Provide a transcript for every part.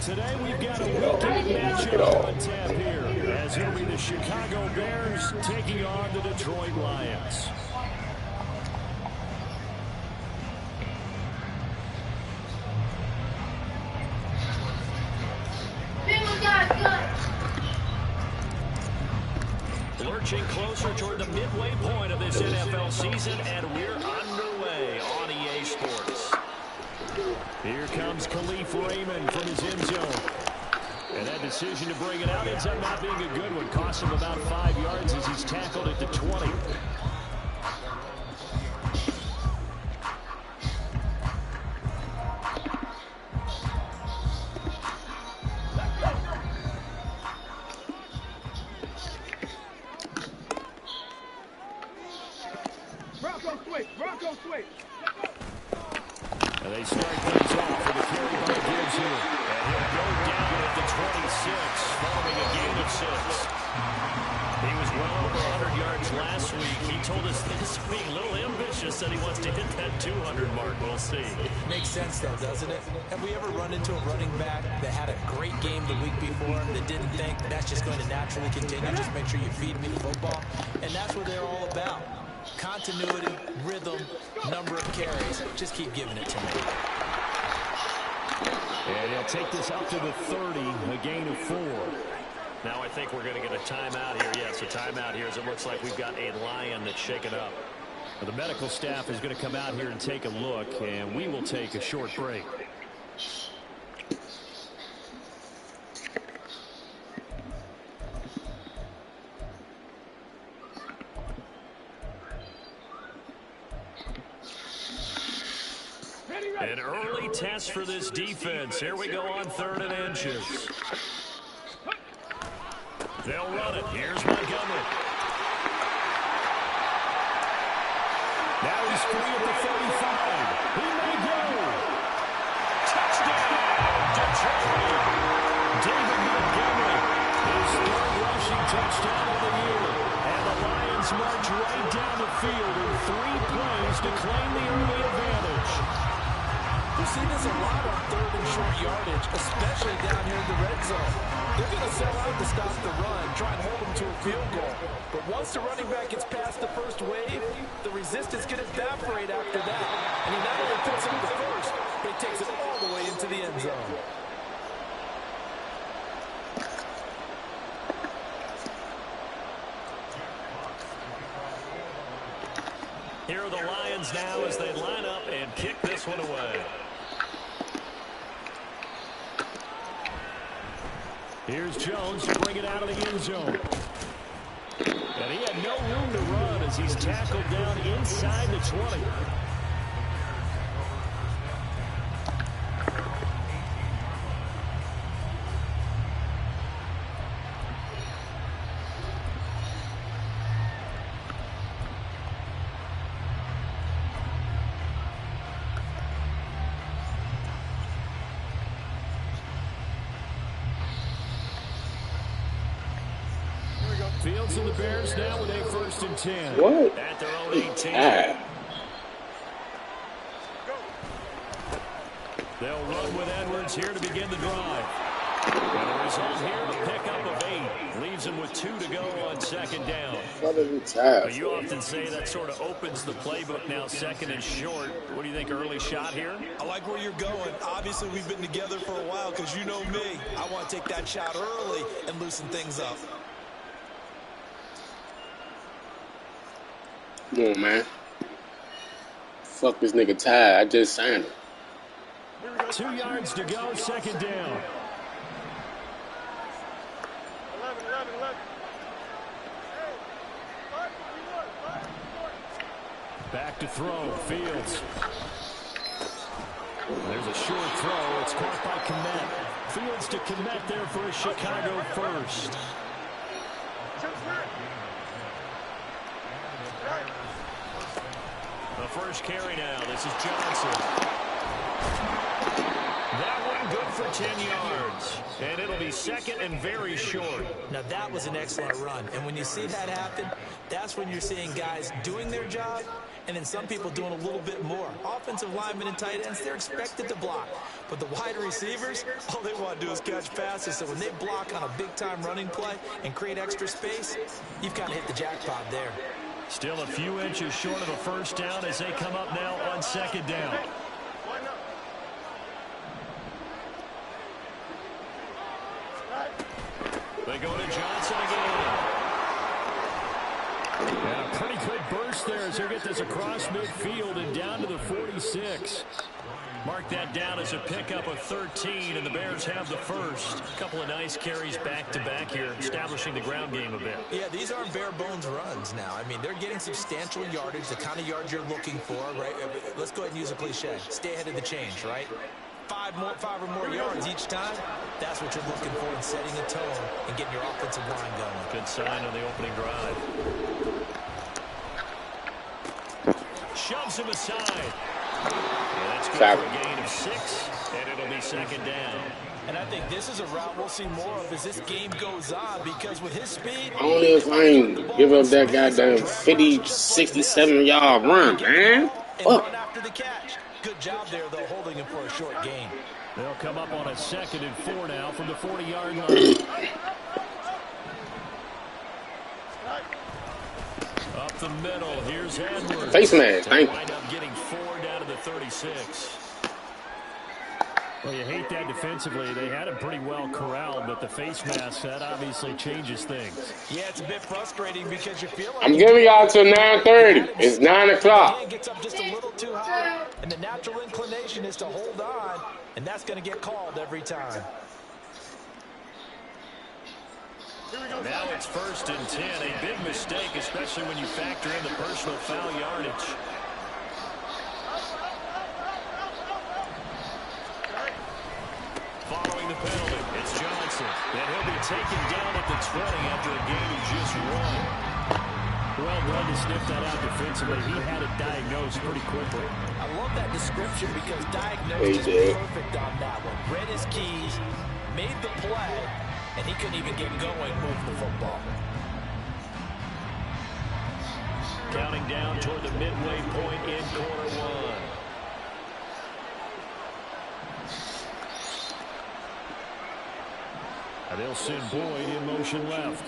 Today we've got a weekend matchup on tap here, as it'll be the Chicago Bears taking on the Detroit Lions. Lurching closer toward the midway point of this NFL season, and we're underway on EA Sports. Here comes Khalif Raymond from his end zone. And that decision to bring it out ends up not being a good one. Cost him about 5 yards as he's tackled at the 20. And they start things off with a carry by Gibbs here. And he'll go down at the 26, following a gain of 6. He was well over 100 yards last week. He told us this week, a little ambitious, that he wants to hit that 200 mark. We'll see. Makes sense, though, doesn't it? Have we ever run into a running back that had a great game the week before that didn't think that's just going to naturally continue? Just make sure you feed me the football. And that's what they're all about. Continuity, rhythm, number of carries. Just keep giving it to me. And he'll take this up to the 30, a gain of 4. Now I think we're going to get a timeout here. Yes, a timeout here as it looks like we've got a Lion that's shaken up. The medical staff is going to come out here and take a look, and we will take a short break. An early test for this defense. Here we go on 3rd and inches. They'll run it. Here's Montgomery. Now he's free at the 35. He may go. Touchdown, Detroit. David Montgomery, his 3rd rushing touchdown of the year. And the Lions march right down the field in 3 plays to claim the early advantage. You see this a lot on 3rd and short yardage, especially down here in the red zone. They're going to sell out to stop the run, try and hold them to a field goal. But once the running back gets past the first wave, the resistance can evaporate after that. And he not only puts it in the first, but he takes it all the way into the end zone. Here are the Lions now as they line up and kick this one away. Here's Jones to bring it out of the end zone. And he had no room to run as he's tackled down inside the 20. Fields and the Bears now with a 1st and 10. What? At their own 18. They'll run with Edwards here to begin the drive. And the result here, the pickup of 8. Leaves him with 2 to go on 2nd down. But you often say that sort of opens the playbook now, 2nd and short. What do you think, early shot here? I like where you're going. Obviously, we've been together for a while because you know me. I want to take that shot early and loosen things up. Come on, man. Fuck this nigga Ty. I just signed him. 2 yards to go, 2nd down. 11. Back to throw, Fields. There's a short throw. It's caught by Kmet. Fields to Kmet there for a Chicago 1st. The first carry now. This is Johnson. That one good for 10 yards. And it'll be 2nd and very short. Now, that was an excellent run. And when you see that happen, that's when you're seeing guys doing their job And then some people doing a little bit more. Offensive linemen and tight ends, they're expected to block. But the wide receivers, all they want to do is catch passes. So when they block on a big-time running play and create extra space, you've kind of hit the jackpot there. Still a few inches short of a first down as they come up now on second down. They go to Johnson again. And a pretty good burst there as he'll get this across midfield and down to the 46. Mark that down as a pickup of 13, and the Bears have the first. A couple of nice carries back-to-back here, establishing the ground game a bit. Yeah, these aren't bare-bones runs now. I mean, they're getting substantial yardage, the kind of yards you're looking for, right? Let's go ahead and use a cliche. Stay ahead of the change, right? Five or more yards each time, that's what you're looking for in setting a tone and getting your offensive line going. Good sign on the opening drive. Shoves him aside. Yeah, that's good for a gain of 6, and it'll be second down. And I think this is a route we'll see more of as this game goes on, because with his speed... Only if I ain't give up that goddamn 50, 67-yard run, man. Fuck. After the catch. Good job there, though, holding him for a short gain. They'll come up on a 2nd and 4 now from the 40-yard line. Up the middle, here's Edwards. Face mask, thank you. Wind up getting 4 down to the 36. Well, you hate that defensively. They had him pretty well corralled, but the face mask, that obviously changes things. Yeah, it's a bit frustrating because you feel like... I'm giving y'all till 9:30. It's 9 o'clock. It gets up just a little too high, and the natural inclination is to hold on, and that's going to get called every time. Now it's 1st and 10. A big mistake, especially when you factor in the personal foul yardage. Following the penalty, it's Johnson. And he'll be taken down at the 20 after a game he just won. Well done to sniff that out defensively. He had it diagnosed pretty quickly. I love that description because diagnosed is perfect on that one. Read his keys, made the play, and he couldn't even get going moving the football. Counting down toward the midway point in quarter one. And they'll send Boyd in motion left.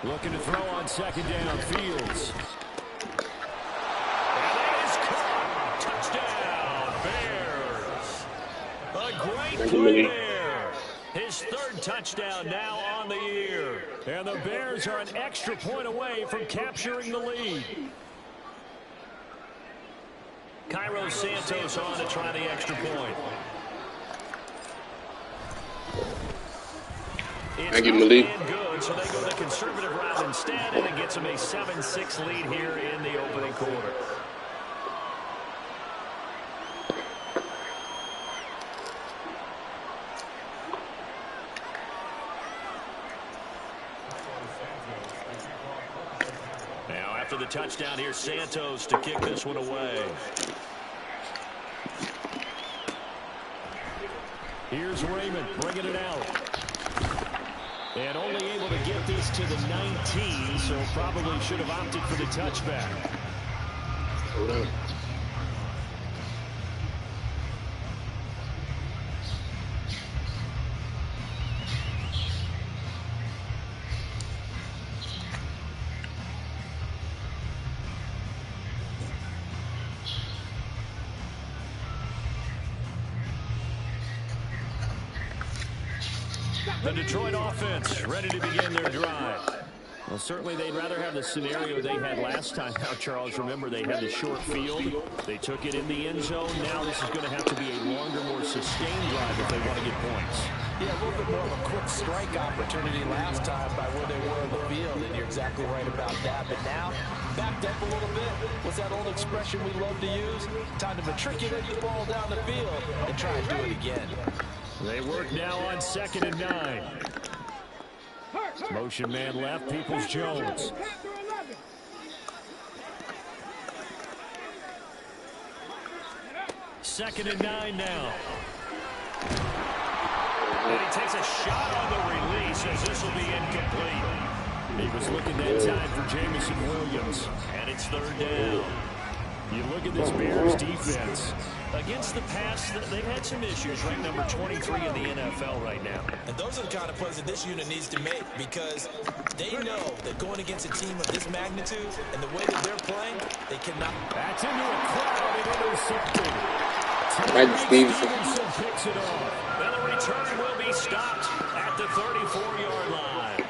Looking to throw on 2nd down, Fields. And that is caught. Touchdown, Bears. A great play there. His 3rd touchdown now on the year. And the Bears are an extra point away from capturing the lead. Cairo Santos on to try the extra point. Thank you, Malik. Good, so they go the conservative route instead, and it gets them a 7-6 lead here in the opening quarter. Now, after the touchdown, here's Santos to kick this one away. Here's Raymond bringing it out. And only able to get this to the 19, so probably should have opted for the touchback. Hold on. The Detroit offense ready to begin their drive. Well, certainly they'd rather have the scenario they had last time out, Charles. Remember, they had the short field. They took it in the end zone. Now this is going to have to be a longer, more sustained drive if they want to get points. Yeah, a little bit more of a quick strike opportunity last time by where they were in the field, and you're exactly right about that. But now, backed up a little bit. What's that old expression we love to use? Time to matriculate the ball down the field and try and do it again. They work now on 2nd and 9. Motion man left, Peoples-Jones. 2nd and 9 now. And he takes a shot on the release as this will be incomplete. He was looking that time for Jamison Williams. And it's 3rd down. You look at this Bears defense. Against the pass, they've had some issues. Ranked number 23 in the NFL right now. And those are the kind of plays that this unit needs to make because they know that going against a team of this magnitude and the way that they're playing, they cannot. That's into a crowd and intercepted. Stevenson picks it off. Well, the return will be stopped at the 34-yard line.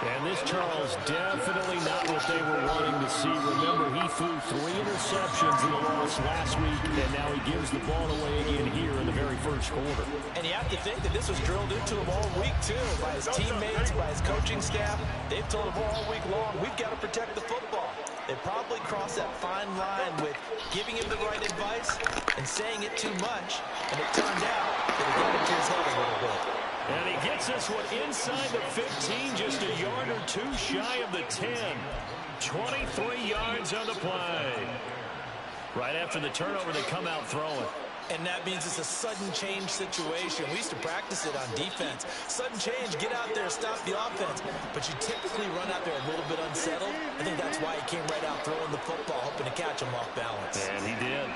And this, Charles, definitely not what they were wanting to see. Remember, he threw 3 interceptions in the loss last week, and now he gives the ball away again here in the very first quarter. And you have to think that this was drilled into him all week, too, by his teammates, by his coaching staff. They've told him all week long, we've got to protect the football. They probably crossed that fine line with giving him the right advice and saying it too much, and it turned out that it got into his head a little bit. And he gets this one inside the 15, just a yard or 2 shy of the 10. 23 yards on the play. Right after the turnover, they come out throwing. And that means it's a sudden change situation. We used to practice it on defense. Sudden change, get out there, stop the offense. But you typically run out there a little bit unsettled. I think that's why he came right out throwing the football, hoping to catch him off balance. And he did.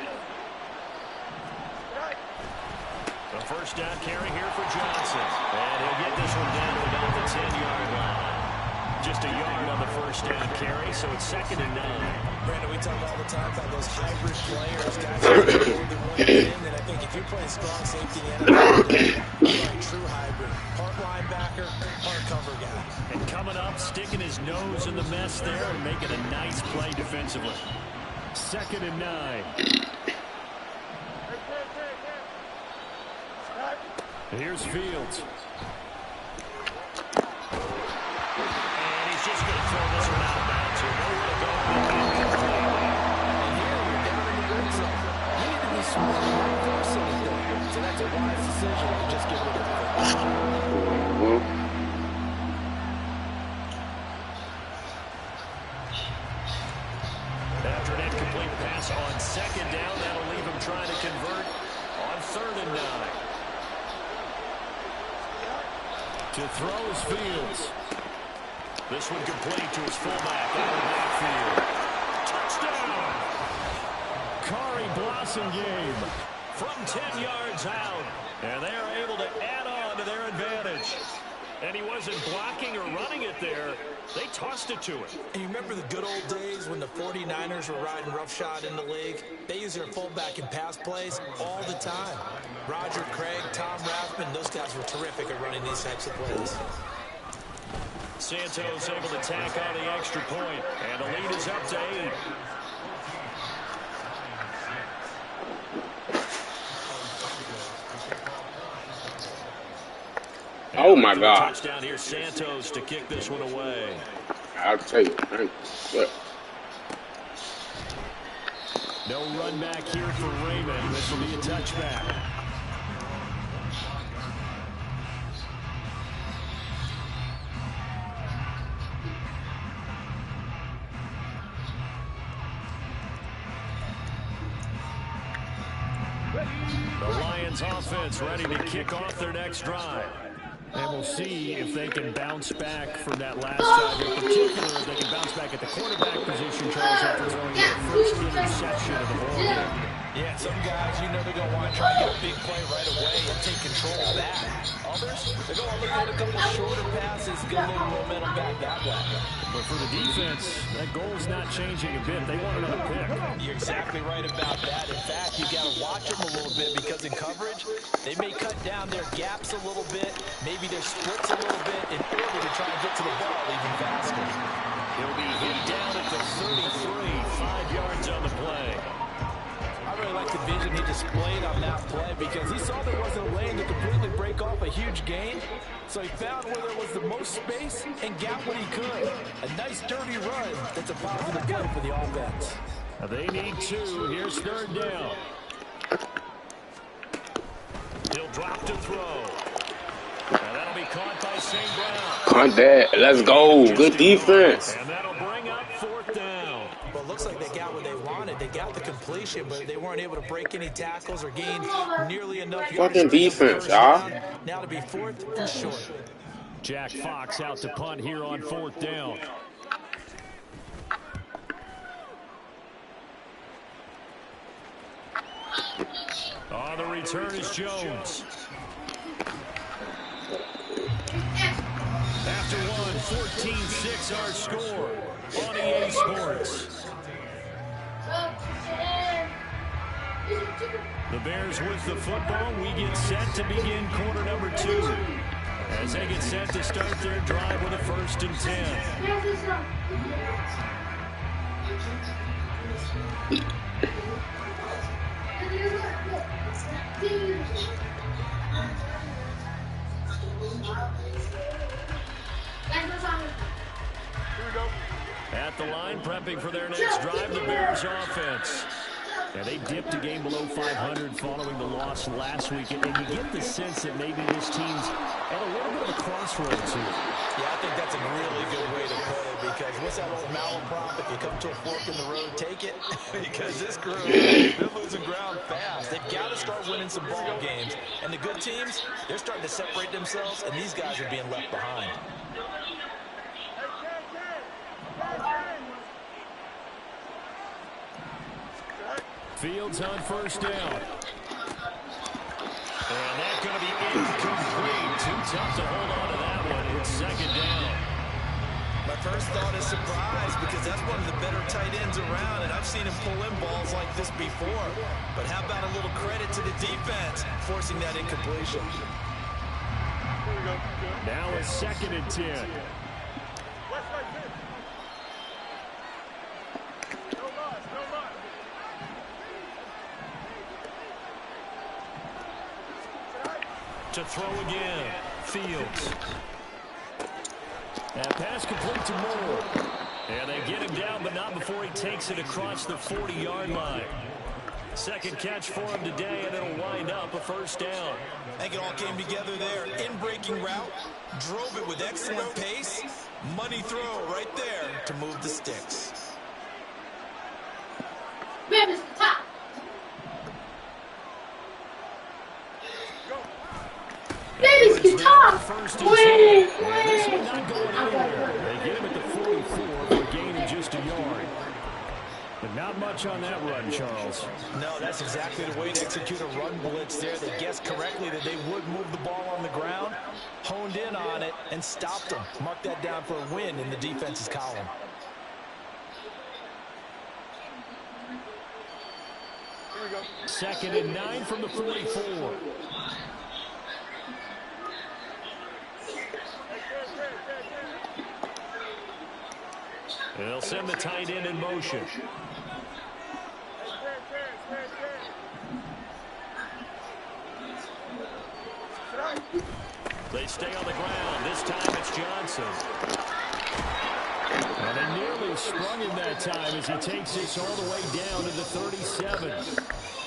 A first down carry here for Johnson. And he'll get this one down to about the 10-yard line. Just a yard on the first down carry, so it's 2nd and 9. Brandon, we talk all the time about those hybrid players, guys who are more than one thing. And I think if you're playing strong safety in the NFL, you're a true hybrid. Part linebacker, part cover guy. And coming up, sticking his nose in the mess there and making a nice play defensively. 2nd and 9. Here's Fields. And he's just going to throw this one out of bounds. Nowhere to go. And here you're down in the red zone. You need to be smart and force anything. So that's a wise decision to just get rid of it. After an incomplete pass on 2nd down, that'll leave him trying to convert on 3rd and 9. To throw is Fields. This one complete to his fullback out of the backfield. Touchdown! Kari Blossingame from 10 yards out. And they are able to add on to their advantage. And he wasn't blocking or running it there. They tossed it to him. And you remember the good old days when the 49ers were riding roughshod in the league? They use their fullback in pass plays all the time. Roger Craig, Tom Rathman, those guys were terrific at running these types of plays. Santos able to tack on the extra point, and the lead is up to 8. Oh my God! Touchdown here, Santos to kick this one away. I'll tell you. No run back here for Raymond. This will be a touchback. The Lions offense ready to kick off their next drive. And we'll see if they can bounce back from that last drive. In particular, if they can bounce back at the quarterback position, Charles, after throwing their first interception of the ball game. Yeah, some guys, you know they're going to want to try to get a big play right away and take control of that. Others, they're going to look at a couple shorter passes, get a little momentum back that way. But for the defense, that goal's not changing a bit. They want another pick. You're exactly right about that. In fact, you got to watch them a little bit because in coverage, they may cut down their gaps a little bit, maybe their splits a little bit in order to try and get to the ball even faster. He'll be hit down at the 33, 5 yards on the play. I really like the vision he displayed on that play because he saw there wasn't a lane to completely break off a huge gain. So he found where there was the most space and got what he could. A nice dirty run that's a positive play for the offense. They need 2. Here's 3rd down. He'll drop to throw. And that'll be caught by St. Brown. Caught that. Let's go. Good defense. And that'll bring up 4th down. Well, it looks like they got what they wanted. They They got the completion, but they weren't able to break any tackles or gain nearly enough yards Fucking to pick up the defense, first y'all. down. Now to be 4th and short. Jack Fox out to punt here on 4th down. On the return is Jones. After one, 14-6 our score on EA Sports. The Bears with the football. We get set to begin quarter number 2. As they get set to start their drive with a 1st and 10. At the line, prepping for their next drive, the Bears offense. And they dipped a game below 500 following the loss last week. And you get the sense that maybe this team's at a little bit of a crossroads here. Yeah, I think that's a really good way to put it, because what's that old malaprop? If you come to a fork in the road, take it. Because this group, they're losing ground fast. They've got to start winning some ball games. And the good teams, they're starting to separate themselves, and these guys are being left behind. Fields on 1st down. And that's going to be incomplete. Too tough to hold on to that one. It's 2nd down. My first thought is surprise, because that's one of the better tight ends around, and I've seen him pull in balls like this before. But how about a little credit to the defense forcing that incompletion? Now a 2nd and 10. To throw again, Fields. And pass complete to Moore. And they get him down, but not before he takes it across the 40-yard line. 2nd catch for him today, and it'll wind up a 1st down. I think it all came together there. In-breaking route, drove it with excellent pace. Money throw right there to move the sticks. Baby's guitar. This one not going anywhere. They get him at the 44 for a gain of just a yard. But not much on that run, Charles. No, that's exactly the way to execute a run blitz there. They guessed correctly that they would move the ball on the ground, honed in on it, and stopped them. Mark that down for a win in the defense's column. Here we go. 2nd and 9 from the 44. They'll send the tight end in motion. They stay on the ground. This time it's Johnson. And they nearly sprung him that time as he takes this all the way down to the 37.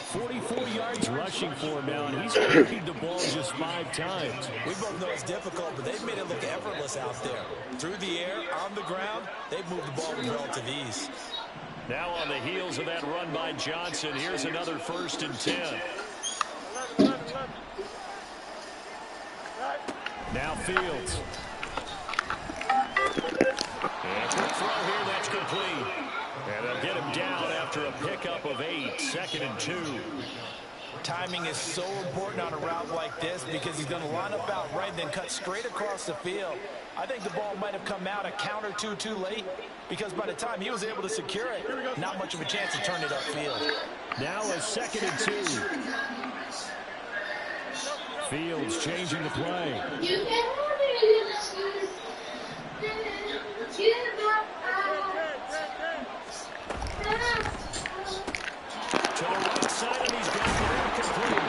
44 yards rushing for him now, and he's carried the ball just 5 times. We both know it's difficult, but they've made it look effortless out there. Through the air, on the ground, they've moved the ball with relative ease. Now on the heels of that run by Johnson, here's another 1st and 10. 11. Now Fields. And quick throw here, that's complete. And they'll get him down after a pickup of 8, 2nd and 2. Timing is so important on a route like this, because he's going to line up out right and then cut straight across the field. I think the ball might have come out a count or two too late, because by the time he was able to secure it, not much of a chance to turn it upfield. Now a 2nd and 2. Fields changing the play. To the right side, and he's got it complete.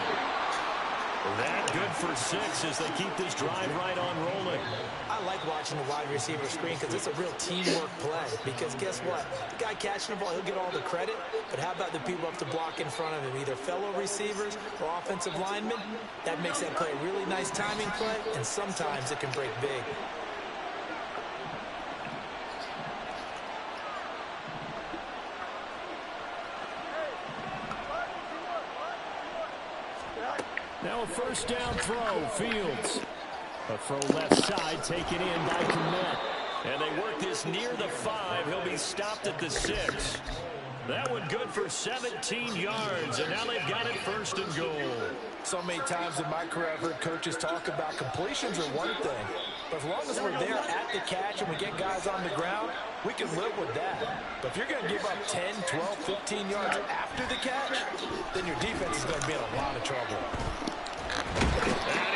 That good for 6 as they keep this drive right on rolling. I like watching the wide receiver screen, because it's a real teamwork play. Because guess what? The guy catching the ball, he'll get all the credit. But how about the people up to block in front of him, either fellow receivers or offensive linemen? That makes that play a really nice timing play, and sometimes it can break big. Now a first down throw, Fields. A throw left side taken in by Komet. And they work this near the 5. He'll be stopped at the 6. That one good for 17 yards, and now they've got it first and goal. So many times in my career, I've heard coaches talk about completions are one thing. But as long as we're there at the catch and we get guys on the ground, we can live with that. But if you're going to give up 10, 12, 15 yards after the catch, then your defense is going to be in a lot of trouble. And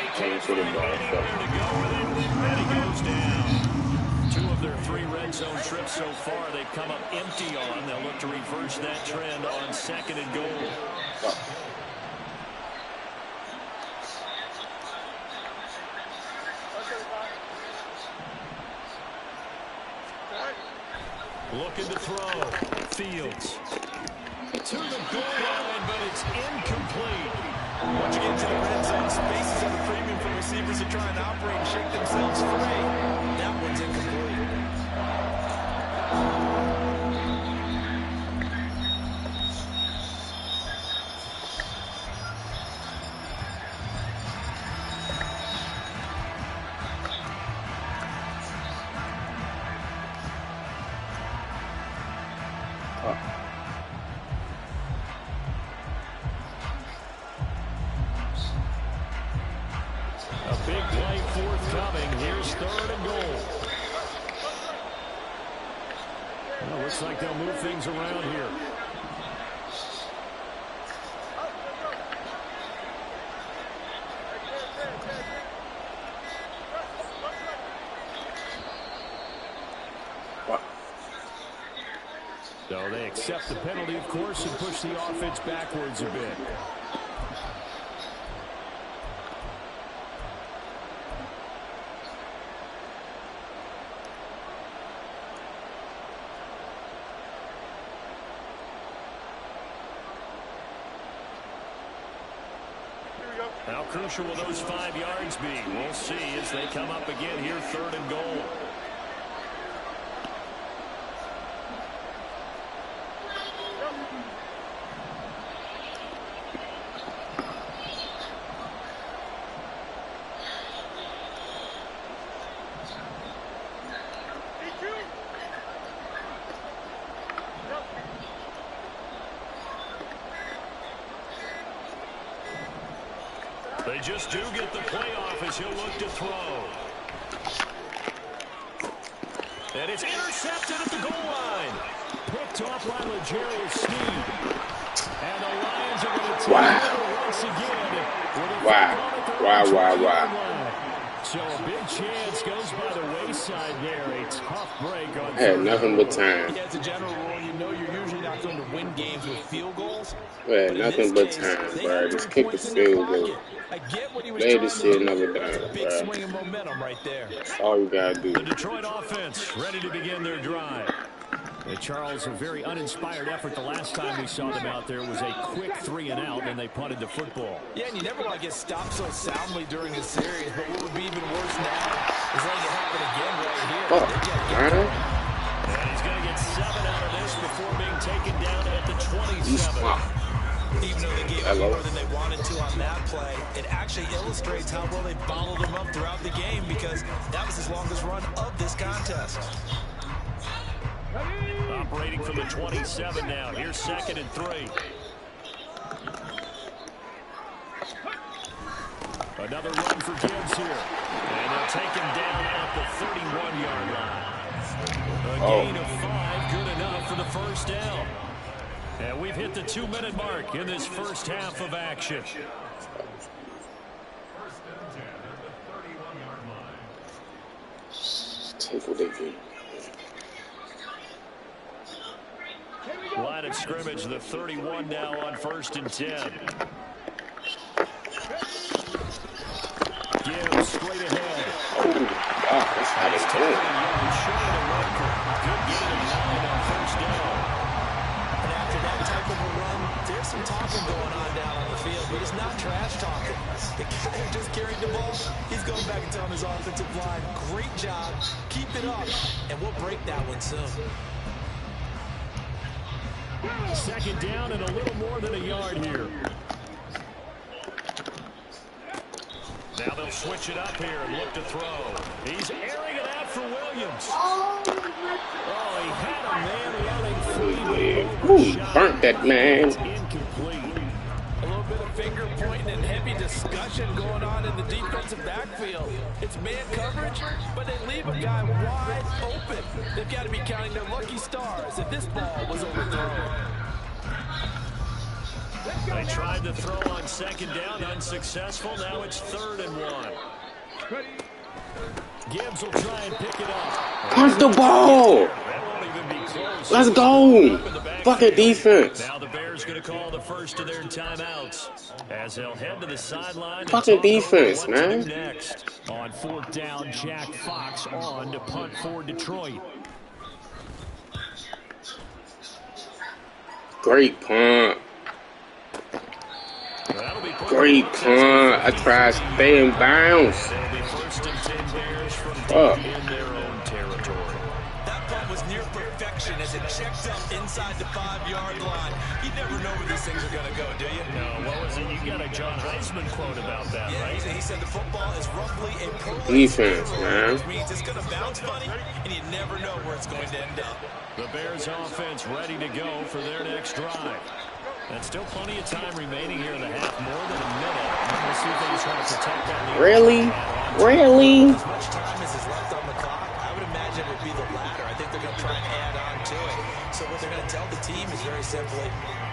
he can't find anywhere to go with it, and he goes down. 2 of their 3 red zone trips so far, they've come up empty on. They'll look to reverse that trend on 2nd and goal. Looking to throw. Fields. To the goal line, but it's incomplete. Once you get into the red zone, spaces are the premium for receivers to try and operate and shake themselves free. That one's incomplete. A big play forthcoming. Here's 3rd and goal. Well, looks like they'll move things around here. So they accept the penalty, of course, and push the offense backwards a bit. How crucial will those 5 yards be? We'll see as they come up again here, 3rd and goal. They just do get the playoff as he'll look to throw. And it's intercepted at the goal line. Picked off by L'Jarius Sneed. And the Lions are going to take it once again. Wow. So a big chance goes by the wayside there. A tough break on I had nothing but time. Yeah, as a general rule, you know you're usually not going to win games with field goals. I had nothing but time, bro. Just kick the field goal. I get what he was Lay trying this to shit do. another It's a down, big bro. swing of momentum right there. That's all you gotta do. The Detroit offense ready to begin their drive. And Charles, a very uninspired effort the last time we saw them out there was a quick 3-and-out, and they punted the football. Yeah, and you never want to get stopped so soundly during the series, but what would be even worse now is letting it happen again right here. Man. And he's going to get 7 out of this before being taken down at the 27. Even though they gave up more than they wanted to on that play, it actually illustrates how well they bottled them up throughout the game because that was his longest run of this contest. Operating from the 27 now. Here's 2nd and 3. Another run for Gibbs here. And they'll take him down at the 31-yard line. A gain of 5, good enough for the first down. And we've hit the 2-minute mark in this first half of action. Take what they do. Line of scrimmage, the 31 now on 1st and 10. Gibbs straight ahead. Oh, God, that's how they do it. Good gain of 9 on 1st down. And after that type of a run, there's some talking going on down on the field, but it's not trash talking. The guy who just carried the ball, he's going back and telling his offensive line, great job, keep it up, and we'll break that one soon. 2nd down and a little more than a yard here. Now they'll switch it up here and look to throw. He's airing it out for Williams. Oh, he had a man running free. Ooh, he burnt that man. It's incomplete. A little bit of finger pointing and heavy discussion going on in the defensive backfield. It's man coverage, but they leave a guy wide open. They've got to be counting their lucky stars if this ball was overthrown. They tried to throw on second down, unsuccessful. Now it's 3rd and 1. Gibbs will try and pick it up. Punch the ball. Let's go. Fucking defense. Now the Bears going to call the first of their timeouts as they'll head to the sideline. Fucking defense, man. Next. On 4th down, Jack Fox on to punt for Detroit. Great punt. Great punt. I tried to stay in bounds. They'll be 1st and 10 Bears from Fuck. deep in their own territory. That punt was near perfection as it checked up inside the 5-yard line. You never know where these things are going to go, do you? No, what was it? You got a John Heisman quote about that, right? He said the football is roughly a Defense, man. which means it's going to bounce funny, and you never know where it's going to end up. The Bears offense ready to go for their next drive. And still plenty of time remaining here in the half, more than a minute. We'll see if they just want to protect that. Really? Really? As much time as is left on the clock, I would imagine it would be the latter. I think they're going to try and add on to it. So what they're going to tell the team is very simply,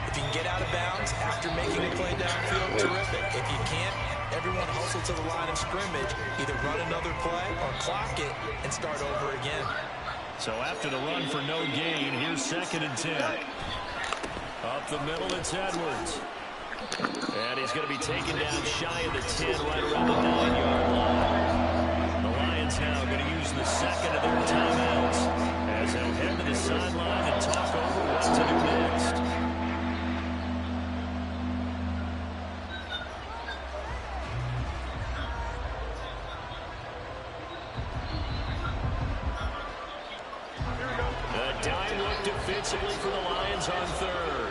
if you can get out of bounds after making a play downfield, terrific. If you can't, everyone hustle to the line of scrimmage, either run another play or clock it and start over again. So after the run for no gain, here's 2nd and 10. Up the middle, it's Edwards. And he's going to be taken down shy of the 10, right around the 9-yard line. The Lions now going to use the second of their timeouts as they'll head to the sideline and talk over what to do next. A dime look defensively for the Lions on 3rd.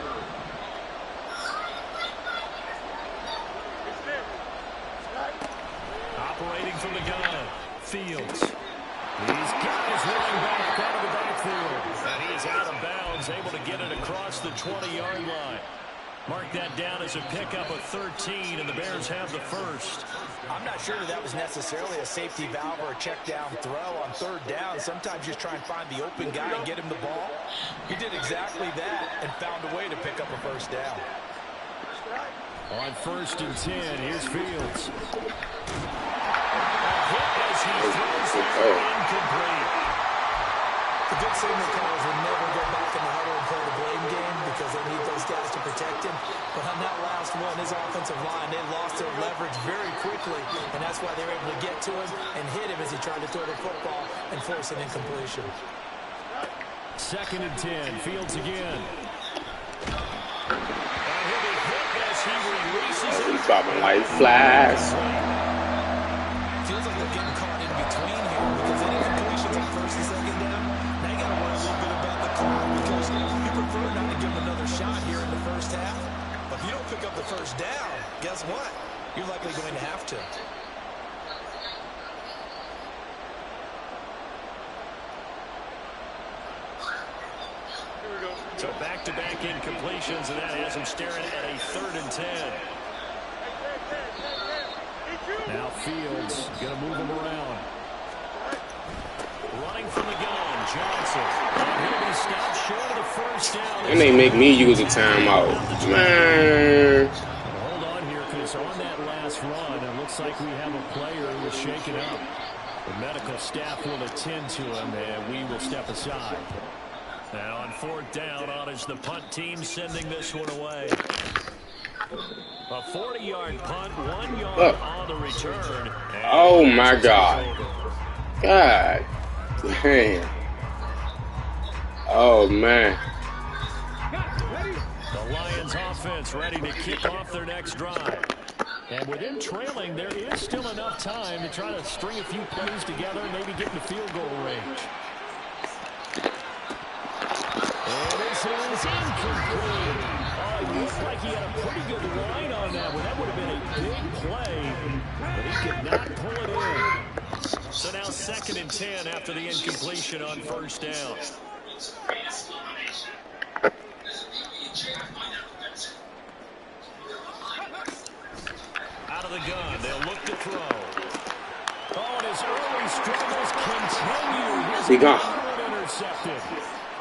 Operating from the gun, Fields. He's got his running back out of the backfield. And he is out of bounds, able to get it across the 20-yard line. Mark that down as a pickup of 13, and the Bears have the first. I'm not sure that was necessarily a safety valve or a check down throw on 3rd down. Sometimes you just try and find the open guy and get him the ball. He did exactly that and found a way to pick up a 1st down. On 1st and 10, here's Fields. A hit as he throws it incomplete. The good signal callers will never go back in the huddle and play the blame game because they need those guys to protect him. But on that last one, his offensive line, they lost their leverage very quickly, and that's why they were able to get to him and hit him as he tried to throw the football and force an incompletion. 2nd and 10, Fields again. And he'll be hit as he releases it. He's dropping like flies. Feels like they're getting caught in between here because any completions on 1st and 2nd down, they got to worry a little bit about the clock because you prefer not to give them another shot here in the 1st half. But if you don't pick up the 1st down, guess what? You're likely going to have to. So back-to-back incompletions, and that has him staring at a 3rd and 10. Now Fields going to move him around. Running from the gun, Johnson. And he'll be stopped short of the 1st down. And they make me use a timeout. Man. Hold on here, because on that last run, it looks like we have a player who is shaken up. The medical staff will attend to him, and we will step aside. Now on 4th down, on is the punt team sending this one away. A 40-yard punt, 1 yard on the return. Oh, my God. God. Man. Oh, man. The Lions offense ready to kick off their next drive. And with them trailing, there is still enough time to try to string a few plays together and maybe get in the field goal range. And this is incomplete. Oh, looked like he had a pretty good line on that one. That would have been a big play, but he could not pull it in. So now 2nd and 10 after the incompletion on 1st down. Out of the gun, they'll look to throw. Oh, and his early struggles continue. Here's another intercepted.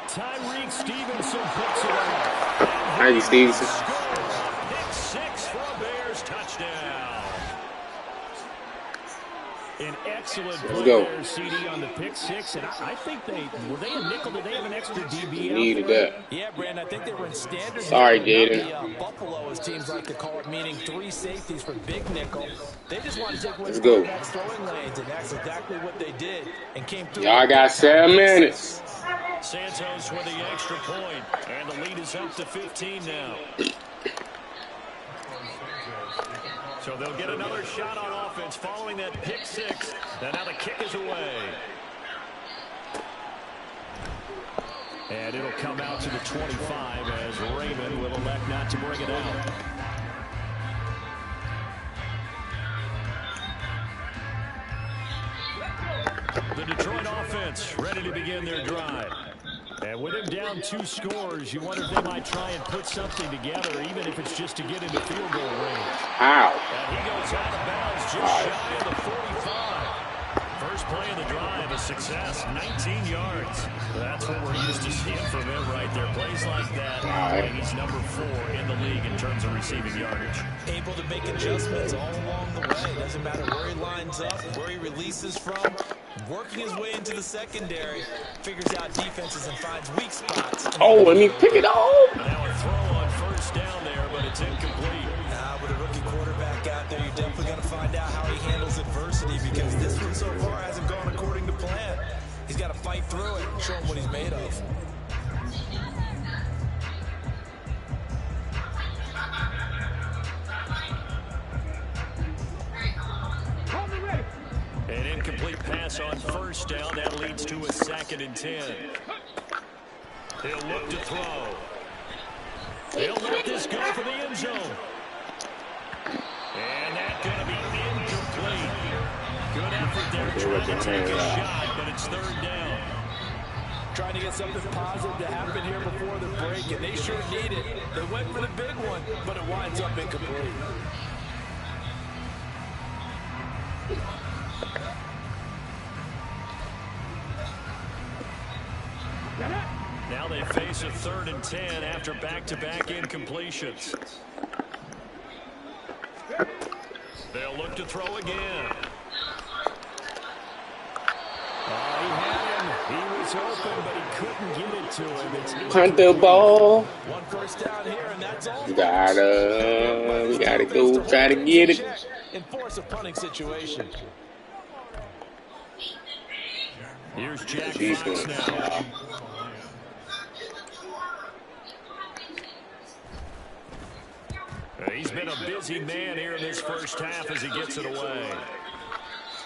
Tyreek Stevenson picks it up. Thank you, Stevenson. Pick 6 for a Bears touchdown. An excellent play there, CD, on the pick 6, and I think were they a nickel? Did they have an extra DB? Needed that. Yeah, Brandon, I think they were in standard. Sorry, Jaden. Buffalo, as teams like to call it, meaning 3 safeties for big nickel. They just want to take away the quarterback's throwing lanes, and that's exactly what they did. And came through. Y'all got 7 minutes. Santos with the extra point, and the lead is up to 15 now. So they'll get another shot on offense following that pick 6. And now the kick is away. And it'll come out to the 25 as Raymond will elect not to bring it out. The Detroit offense ready to begin their drive. And with him down 2 scores, you wonder if they might try and put something together, even if it's just to get into field goal range. Ow. And he goes out of bounds just shy of the 45. First play of the drive, a success, 19 yards. That's what we're used to seeing from him right there. Plays like that, he's number 4 in the league in terms of receiving yardage. Able to make adjustments all along the way. Doesn't matter where he lines up, where he releases from. Working his way into the secondary, figures out defenses and finds weak spots. Oh, let me pick it off. Now a throw on 1st down there, but it's incomplete. With a rookie quarterback out there, you're definitely going to find out how he handles adversity, because this one so far hasn't gone according to plan. He's got to fight through it and show him what he's made of. An incomplete pass on 1st down. That leads to a 2nd and 10. He'll look to throw. He'll let this go for the end zone. And that's going to be incomplete. Good effort there trying to take a shot, but it's 3rd down. Trying to get something positive to happen here before the break, and they sure need it. They went for the big one, but it winds up incomplete. Now they face a 3rd and 10 after back-to-back incompletions. They'll look to throw again. Oh, he had him. He was open, but he couldn't get it to him. Punt the ball. 1 first down here, and that's all. We gotta go try to get it. Enforce a punting situation. Here's Jack Fox now. He's been a busy man here in this 1st half as he gets it away.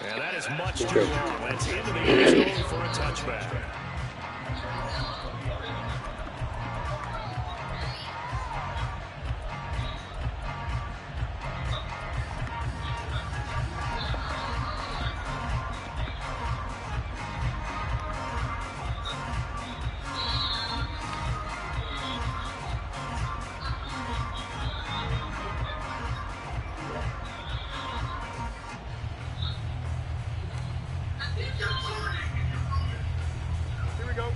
And that is much too long. That's into the end zone for a touchback. Here we go.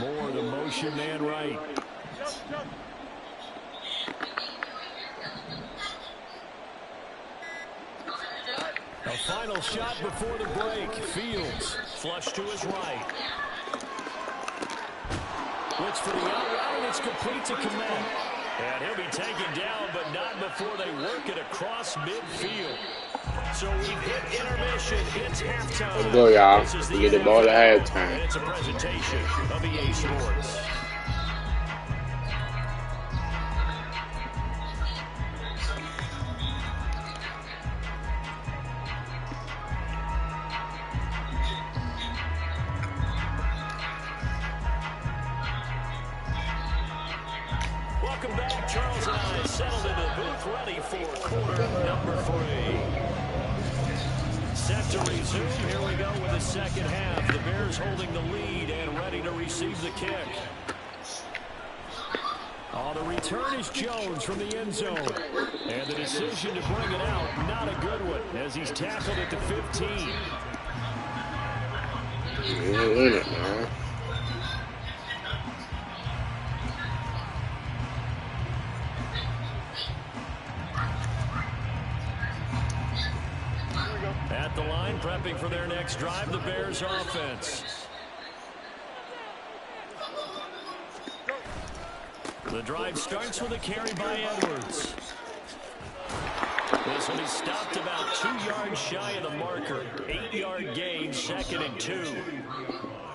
More the motion man right. Jump. A final shot before the break. Fields flush to his right. Looks for the out route, and it's complete to Kevo. And he'll be taken down, but not before they work it across midfield. So we've hit intermission. It's halftime. Let's go, y'all. We get the ball at halftime. And it's a presentation of EA Sports. Charles and I settled into the booth, ready for quarter number 3. Set to resume. Here we go with the second half. The Bears holding the lead and ready to receive the kick. On the return is Jones from the end zone. And the decision to bring it out, not a good one, as he's tackled at the 15. At the line, prepping for their next drive, the Bears offense. The drive starts with a carry by Edwards. This will be stopped about 2 yards shy of the marker. 8-yard gain, 2nd and 2.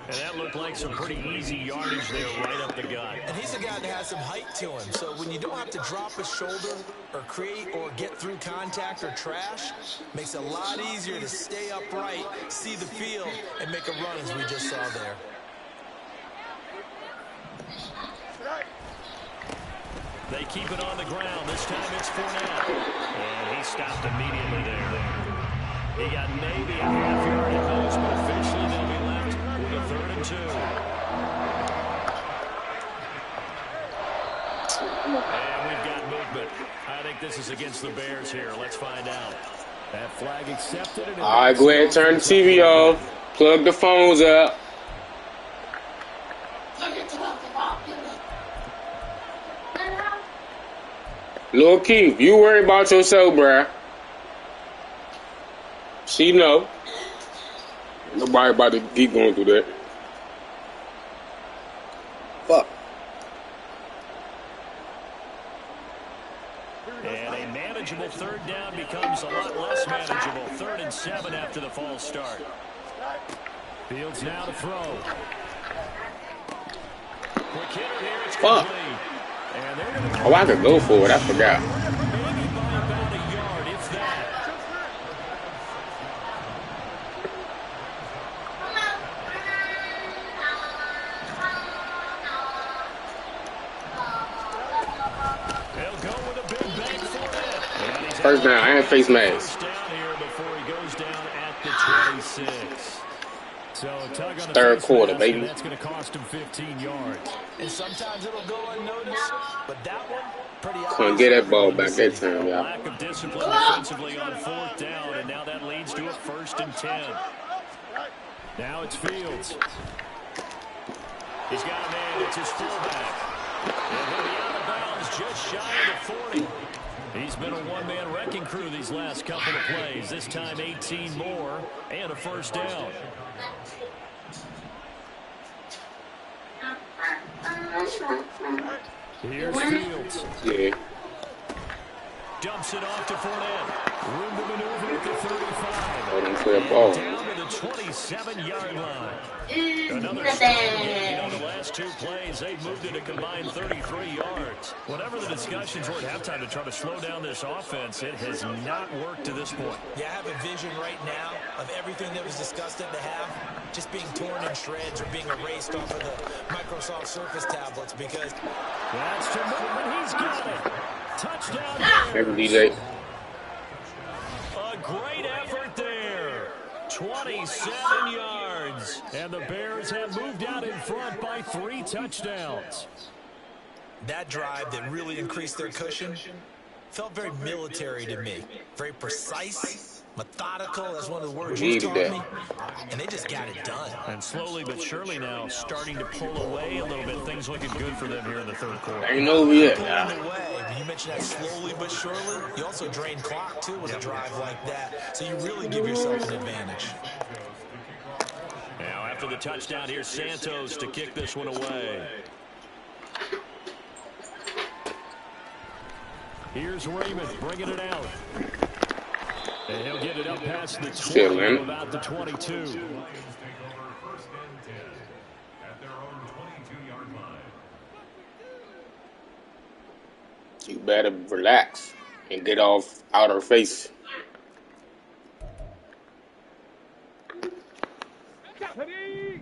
And that looked like some pretty easy yardage there right up the gut. And he's a guy that has some height to him. So when you don't have to drop his shoulder or create or get through contact or trash, makes it a lot easier to stay upright, see the field, and make a run as we just saw there. They keep it on the ground. This time it's Fournette. And he stopped immediately there. He got maybe a half yard at most, but officially they'll be left with a 3rd and 2. And we've got movement. I think this is against the Bears here. Let's find out. That flag accepted. All right, go ahead and turn the TV off. Plug the phones up. Lil Keith, you worry about yourself, bruh. She know. Nobody about to keep going through that. Fuck. And a manageable 3rd down becomes a lot less manageable. 3rd and 7 after the false start. Fields now to throw. Quick hitter here. It's fuck. Oh, I could go for it. I forgot. Maybe by about a yard, if that. They'll go with a big bang for it. First down, and face mask. First down here before he goes down at the 26. So a tug on the 3rd quarter, mask, baby. That's going to cost him 15 yards. And sometimes it'll go unnoticed, but that one, pretty obvious. Couldn't get that ball back that time, y'all. Lack of discipline defensively on 4th down, and now that leads to a 1st and 10. Now it's Fields. He's got a man. It's his fullback. And he'll be out of bounds just shy of the 40. He's been a one-man wrecking crew these last couple of plays. This time 18 more and a 1st down. Here's Fields. Yeah. Dumps it off to Fournette. Room to maneuver at the 35. Hold on for the ball. Down to the 27-yard line. Another strong gain on the last 2 plays. They've moved it a combined 33 yards. Whatever the discussions were at halftime to try to slow down this offense, it has not worked to this point. Yeah, I have a vision right now of everything that was discussed at the half just being torn in shreds or being erased off of the Microsoft Surface tablets because... That's to movement. He's got it. Touchdown. Thank you, DJ. A great effort there. 27 yards. And the Bears have moved out in front by 3 touchdowns. That drive that really increased their cushion felt very military to me. Very precise, methodical. That's one of the words you taught me. And they just got it done. And slowly but surely now starting to pull away a little bit. Things looking good for them here in the 3rd quarter. Ain't over yet now. You mentioned that slowly but surely. You also drain clock, too, with a drive like that. So you really give yourself an advantage. Now after the touchdown, here's Santos to kick this one away. Here's Raymond bringing it out. And he'll get it up past the 20, about the 22. You better relax and get off out her face.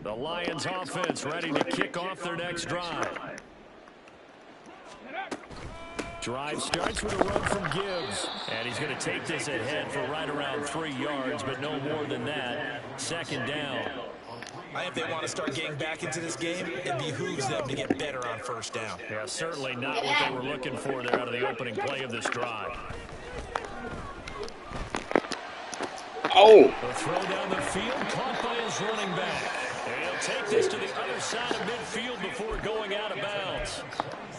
The Lions offense ready to kick off their next drive. Drive starts with a run from Gibbs. And he's going to take this ahead for right around 3 yards, but no more than that. Second down. I think if they want to start getting back into this game, it behooves them to get better on first down. Yeah, certainly not what they were looking for there out of the opening play of this drive. Oh! The throw down the field, caught by his running back. And he'll take this to the other side of midfield before going out of bounds.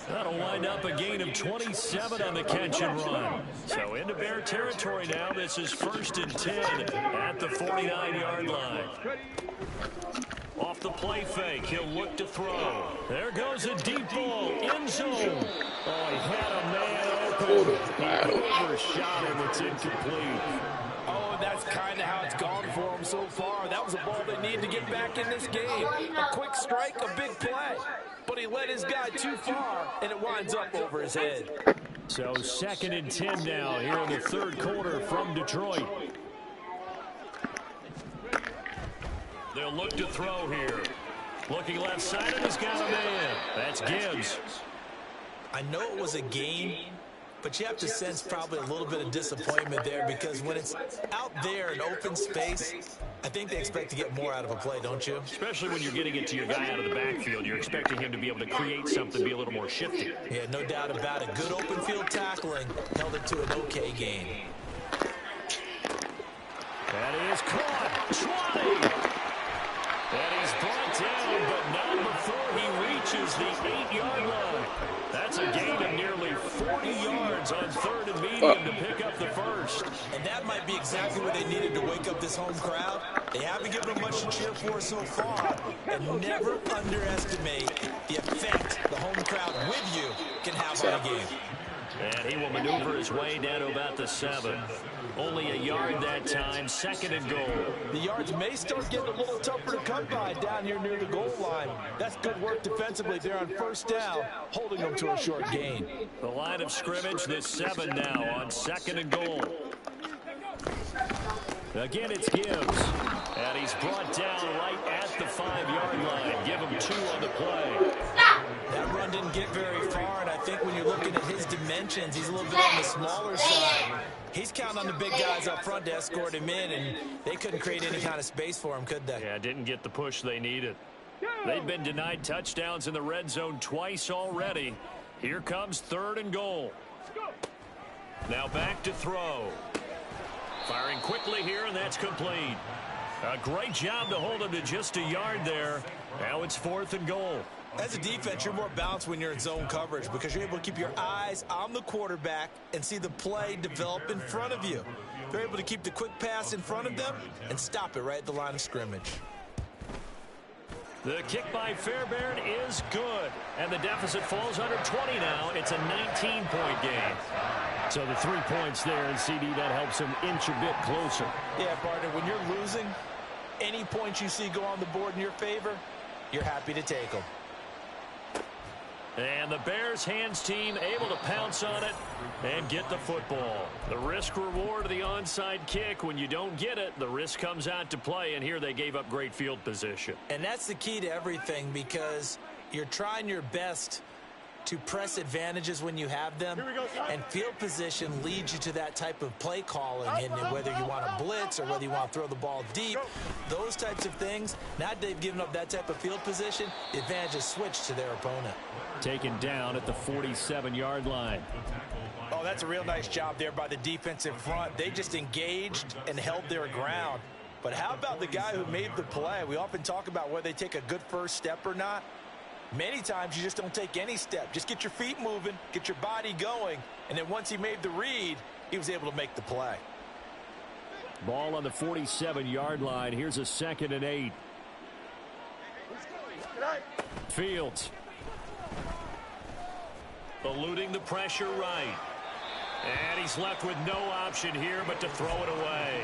That'll wind up a gain of 27 on the catch and run. So into Bear territory now. This is 1st and 10 at the 49-yard line. Off the play fake, he'll look to throw. There goes a deep ball, end zone. Oh, he had a man open. He overshot him. It's incomplete. Oh, and that's kind of how it's gone for him so far. That was a ball they need to get back in this game. A quick strike, a big play. But he led his guy too far, and it winds up over his head. So 2nd and 10 now here in the 3rd quarter from Detroit. They'll look to throw here. Looking left side, and he's got a man. That's Gibbs. I know it was a gain, but you have to sense probably a little bit of disappointment there because when it's out there in open space, I think they expect to get more out of a play, don't you? Especially when you're getting it to your guy out of the backfield. You're expecting him to be able to create something, be a little more shifty. Yeah, no doubt about it. Good open field tackling held it to an okay gain. That is caught. 20. And he's brought down, but not before he reaches the 8-yard line. That's a gain of nearly 40 yards on 3rd and medium to pick up the first. And that might be exactly what they needed to wake up this home crowd. They haven't given them much to cheer for so far. And never underestimate the effect the home crowd with you can have on a game. And he will maneuver his way down to about the 7. Only a yard that time, 2nd and goal. The yards may start getting a little tougher to come by down here near the goal line. That's good work defensively there on 1st down, holding them to a short gain. The line of scrimmage, this 7 now on 2nd and goal. Again, it's Gibbs. And he's brought down right at the 5-yard line. Give him 2 on the play. That run didn't get very far, and I think when you're looking at his dimensions, he's a little bit on the smaller side. He's counting on the big guys up front to escort him in, and they couldn't create any kind of space for him, could they? Yeah, didn't get the push they needed. They've been denied touchdowns in the red zone twice already. Here comes 3rd and goal. Now back to throw. Firing quickly here, and that's complete. A great job to hold him to just a yard there. Now it's 4th and goal. As a defense, you're more balanced when you're in zone coverage because you're able to keep your eyes on the quarterback and see the play develop in front of you. They're able to keep the quick pass in front of them and stop it right at the line of scrimmage. The kick by Fairbairn is good. And the deficit falls under 20 now. It's a 19-point game. So the 3 points there, and CD, that helps him inch a bit closer. Yeah, partner, when you're losing, any points you see go on the board in your favor, you're happy to take them. And the Bears hands team able to pounce on it and get the football. The risk reward of the onside kick. When you don't get it, the risk comes out to play, and here they gave up great field position. And that's the key to everything because you're trying your best to press advantages when you have them, and field position leads you to that type of play calling, and whether you want to blitz or whether you want to throw the ball deep, those types of things. Now they've given up that type of field position, the advantage is switched to their opponent. Taken down at the 47-yard line. Oh, that's a real nice job there by the defensive front. They just engaged and held their ground. But how about the guy who made the play? We often talk about whether they take a good first step or not. Many times you just don't take any step. Just get your feet moving, get your body going, and then once he made the read, he was able to make the play. Ball on the 47-yard line. Here's a 2nd and 8. Fields. Eluding the pressure right. And he's left with no option here but to throw it away.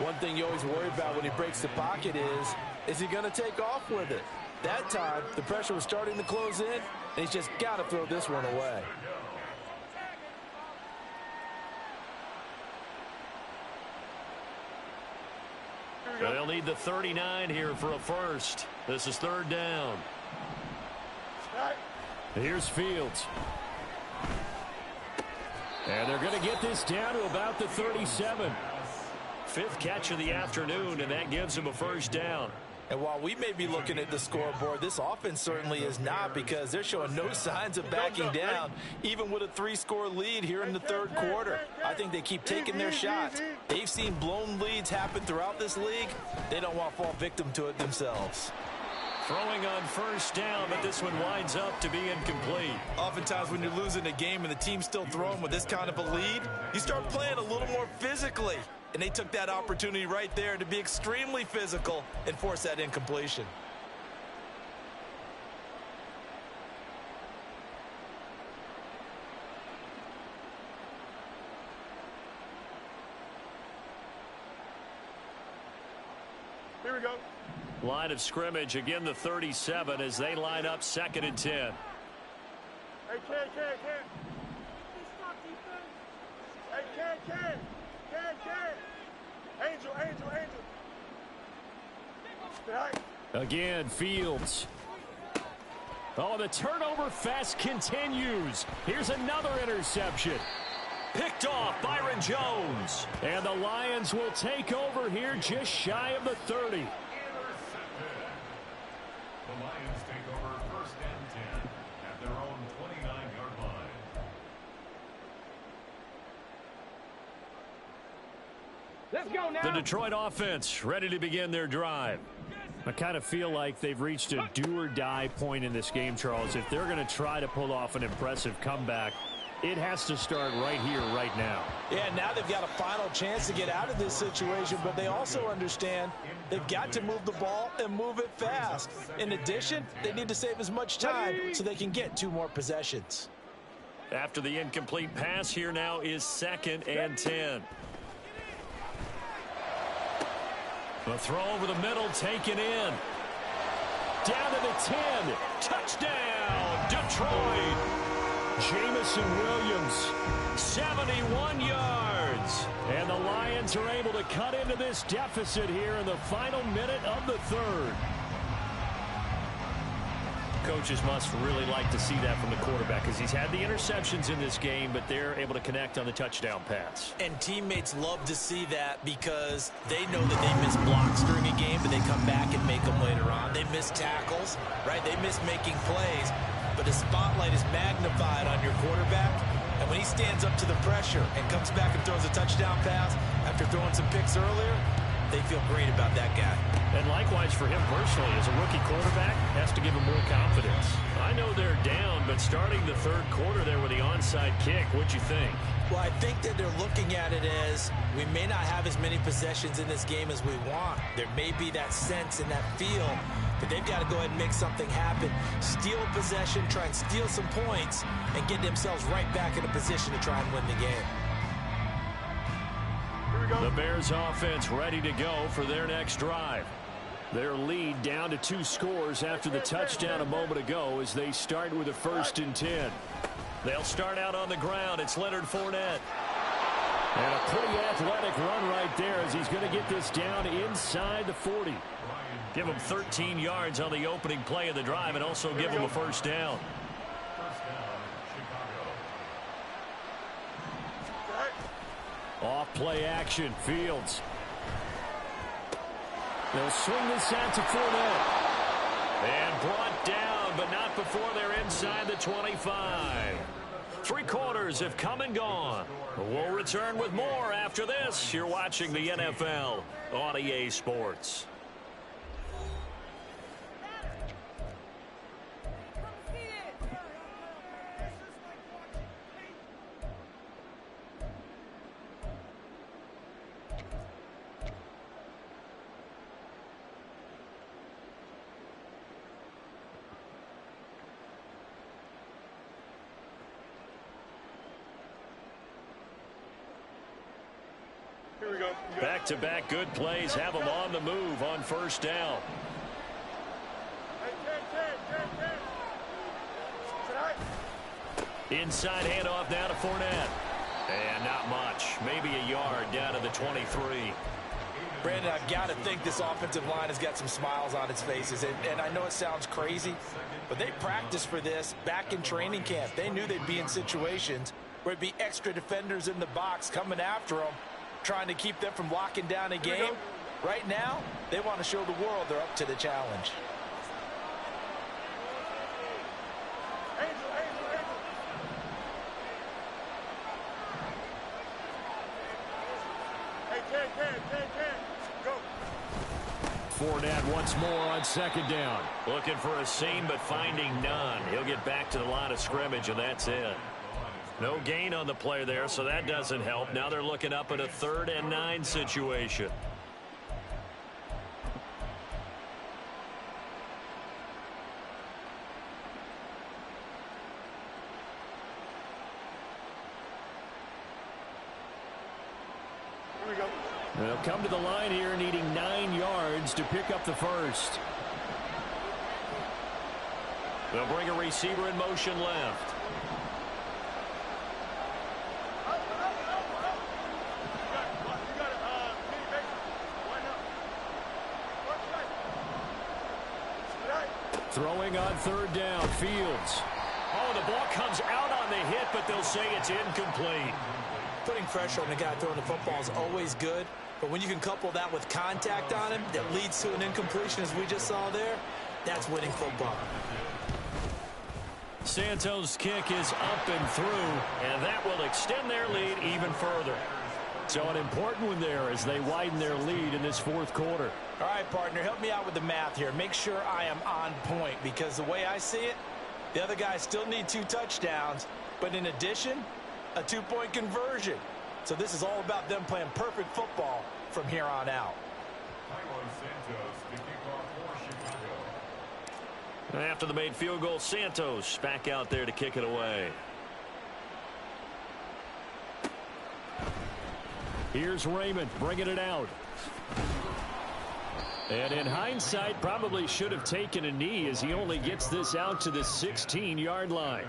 One thing you always worry about when he breaks the pocket is he going to take off with it? That time, the pressure was starting to close in, and he's just got to throw this one away. They'll need the 39 here for a first. This is 3rd down. Here's Fields. And they're going to get this down to about the 37. Fifth catch of the afternoon, and that gives them a first down. And while we may be looking at the scoreboard, this offense certainly is not, because they're showing no signs of backing down, even with a 3-score lead here in the third quarter. I think they keep taking their shots. They've seen blown leads happen throughout this league. They don't want to fall victim to it themselves. Throwing on first down, but this one winds up to be incomplete. Oftentimes when you're losing a game and the team's still throwing with this kind of a lead, you start playing a little more physically. And they took that opportunity right there to be extremely physical and force that incompletion. Here we go. Line of scrimmage, again the 37 as they line up 2nd and 10. Hey, Ken. Hey, Ken. Angel. Right. Again, Fields. Oh, the turnover fest continues. Here's another interception. Picked off Byron Jones. And the Lions will take over here just shy of the 30. The Lions take over 1st and 10 at their own 29-yard line. Let's go now. The Detroit offense ready to begin their drive. I kind of feel like they've reached a do-or-die point in this game, Charles. If they're going to try to pull off an impressive comeback, it has to start right here, right now. Yeah, now they've got a final chance to get out of this situation, but they also understand they've got to move the ball and move it fast. In addition, they need to save as much time so they can get 2 more possessions. After the incomplete pass, here now is 2nd and 10. The throw over the middle, taken in. Down to the 10. Touchdown, Detroit. Jamison Williams, 71 yards. And the Lions are able to cut into this deficit here in the final minute of the 3rd. Coaches must really like to see that from the quarterback, because he's had the interceptions in this game, but they're able to connect on the touchdown pass. And teammates love to see that, because they know that they miss blocks during a game, but they come back and make them later on. They miss tackles, right? They miss making plays, but the spotlight is magnified on your quarterback. And when he stands up to the pressure and comes back and throws a touchdown pass after throwing some picks earlier, they feel great about that guy. And likewise for him personally, as a rookie quarterback, has to give him more confidence. I know they're down, but starting the 3rd quarter there with the onside kick, what'd you think? Well, I think that they're looking at it as we may not have as many possessions in this game as we want. There may be that sense and that feel, but they've got to go ahead and make something happen. Steal a possession, try and steal some points, and get themselves right back in a position to try and win the game. The Bears offense ready to go for their next drive. Their lead down to 2 scores after the touchdown a moment ago as they start with a 1st and 10. They'll start out on the ground. It's Leonard Fournette. And a pretty athletic run right there as he's going to get this down inside the 40. Give him 13 yards on the opening play of the drive and also give him a first down. Off play action, Fields. They'll swing this out to Fournette. And brought down, but not before they're inside the 25. 3 quarters have come and gone. We'll return with more after this. You're watching the NFL on EA Sports. Here we go. Back-to-back good plays have them on the move on first down. Inside handoff now to Fournette. And not much. Maybe a yard down to the 23. Brandon, I've got to think this offensive line has got some smiles on its faces. And I know it sounds crazy, but they practiced for this back in training camp. They knew they'd be in situations where it'd be extra defenders in the box coming after them, trying to keep them from locking down a game. Right now, they want to show the world they're up to the challenge. Go. Fournette once more on second down. Looking for a seam, but finding none. He'll get back to the line of scrimmage, and that's it. No gain on the play there, so that doesn't help. Now they're looking up at a 3rd and 9 situation. They'll come to the line here needing 9 yards to pick up the first. They'll bring a receiver in motion left. Throwing on 3rd down, Fields. Oh, the ball comes out on the hit, but they'll say it's incomplete. Putting pressure on the guy throwing the football is always good, but when you can couple that with contact on him that leads to an incompletion, as we just saw there, that's winning football. Santos' kick is up and through, and that will extend their lead even further. So an important one there as they widen their lead in this 4th quarter. All right, partner, help me out with the math here. Make sure I am on point, because the way I see it, the other guys still need 2 touchdowns, but in addition, a 2-point conversion. So this is all about them playing perfect football from here on out. After the made field goal, Santos back out there to kick it away. Here's Raymond bringing it out. And in hindsight, probably should have taken a knee as he only gets this out to the 16-yard line.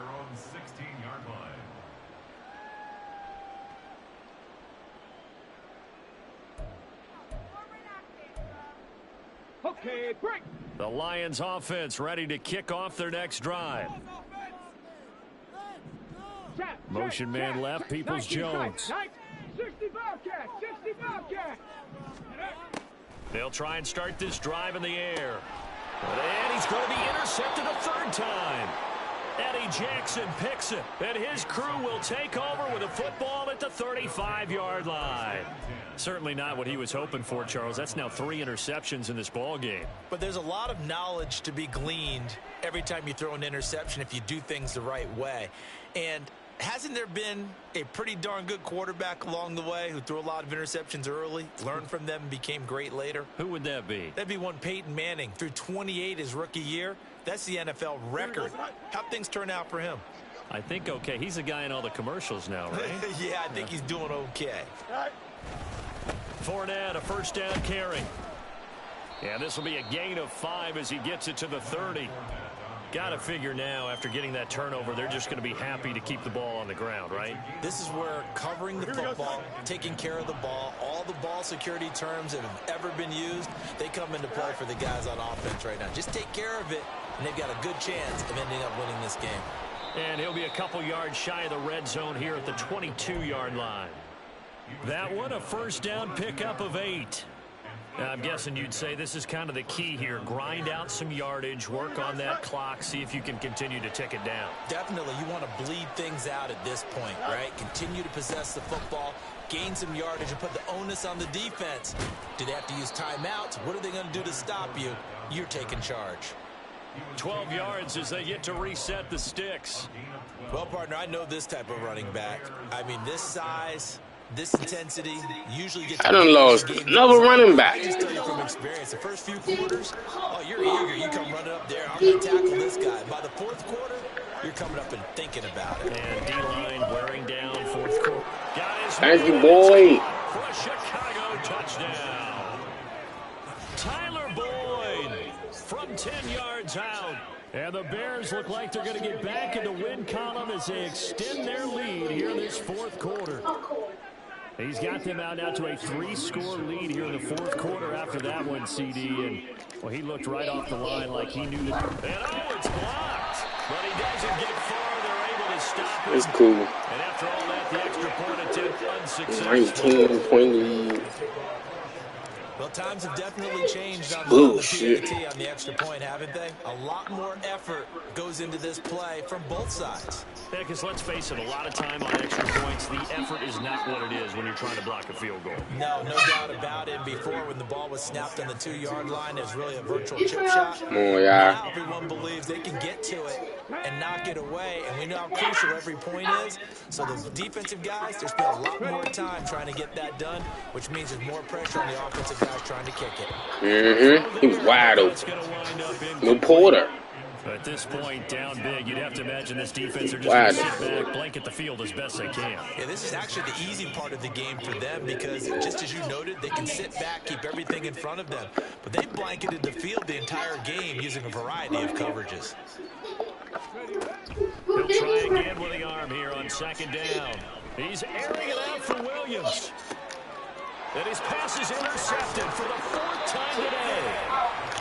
Okay, break. The Lions offense ready to kick off their next drive. Motion man left, Peoples-Jones. 60 Bobcat, 60 Bobcat. They'll try and start this drive in the air. And he's going to be intercepted a 3rd time. Eddie Jackson picks it, and his crew will take over with a football at the 35-yard line. Certainly not what he was hoping for, Charles. That's now 3 interceptions in this ball game. But there's a lot of knowledge to be gleaned every time you throw an interception if you do things the right way. And hasn't there been a pretty darn good quarterback along the way who threw a lot of interceptions early, learned from them, and became great later? Who would that be? That'd be one Peyton Manning. Threw 28 his rookie year. That's the NFL record. How'd things turn out for him? I think okay. He's a guy in all the commercials now, right? Yeah, I think he's doing okay. Fournette, a 1st down carry. And this will be a gain of 5 as he gets it to the 30. Got to figure now, after getting that turnover, they're just going to be happy to keep the ball on the ground, right? This is where covering the football, taking care of the ball, all the ball security terms that have ever been used, they come into play for the guys on offense right now. Just take care of it, and they've got a good chance of ending up winning this game. And he'll be a couple yards shy of the red zone here at the 22-yard line. That one, a 1st down pickup of 8. I'm guessing you'd say this is kind of the key here. Grind out some yardage, work on that clock, see if you can continue to tick it down. Definitely, you want to bleed things out at this point, right? Continue to possess the football, gain some yardage, and put the onus on the defense. Do they have to use timeouts? What are they going to do to stop you? You're taking charge. 12 yards as they get to reset the sticks. Well, partner, I know this type of running back. I mean, this size, this intensity, usually gets... I done lost another running back. I just tell you from experience, the first few quarters, oh, you're eager. You come running up there. I'm going to tackle this guy. By the 4th quarter, you're coming up and thinking about it. And D-line wearing down 4th quarter. Thank you, boy. For a Chicago touchdown. Tyler Boyd from 10 yards out. And the Bears look like they're going to get back in the win column as they extend their lead here in this 4th quarter. He's got them out now to a 3-score lead here in the 4th quarter after that one, CD. And, well, he looked right off the line like he knew that. And, oh, it's blocked. But he doesn't get far. They're able to stop It's him. cool. And after all that, the extra point attempt unsuccessful. 19-point lead. Well, times have definitely changed on the Bullshit. PAT on the extra point, haven't they? A lot more effort goes into this play from both sides. Yeah, because let's face it, a lot of time on extra points, the effort is not what it is when you're trying to block a field goal. No doubt about it. Before, when the ball was snapped on the 2-yard line, it was really a virtual chip shot. Come on, y'all. Now everyone believes they can get to it and knock it away, and we know how crucial every point is. So the defensive guys, there's been a lot more time trying to get that done, which means there's more pressure on the offensive guys trying to kick it. He was wide open. No Porter. At this point, down big, you'd have to imagine this defense are just going to sit back, blanket the field as best they can. Yeah, this is actually the easy part of the game for them because, just as you noted, they can sit back, keep everything in front of them. But they've blanketed the field the entire game using a variety of coverages. He'll try again with the arm here on second down. He's airing it out for Williams. And his pass is intercepted for the 4th time today.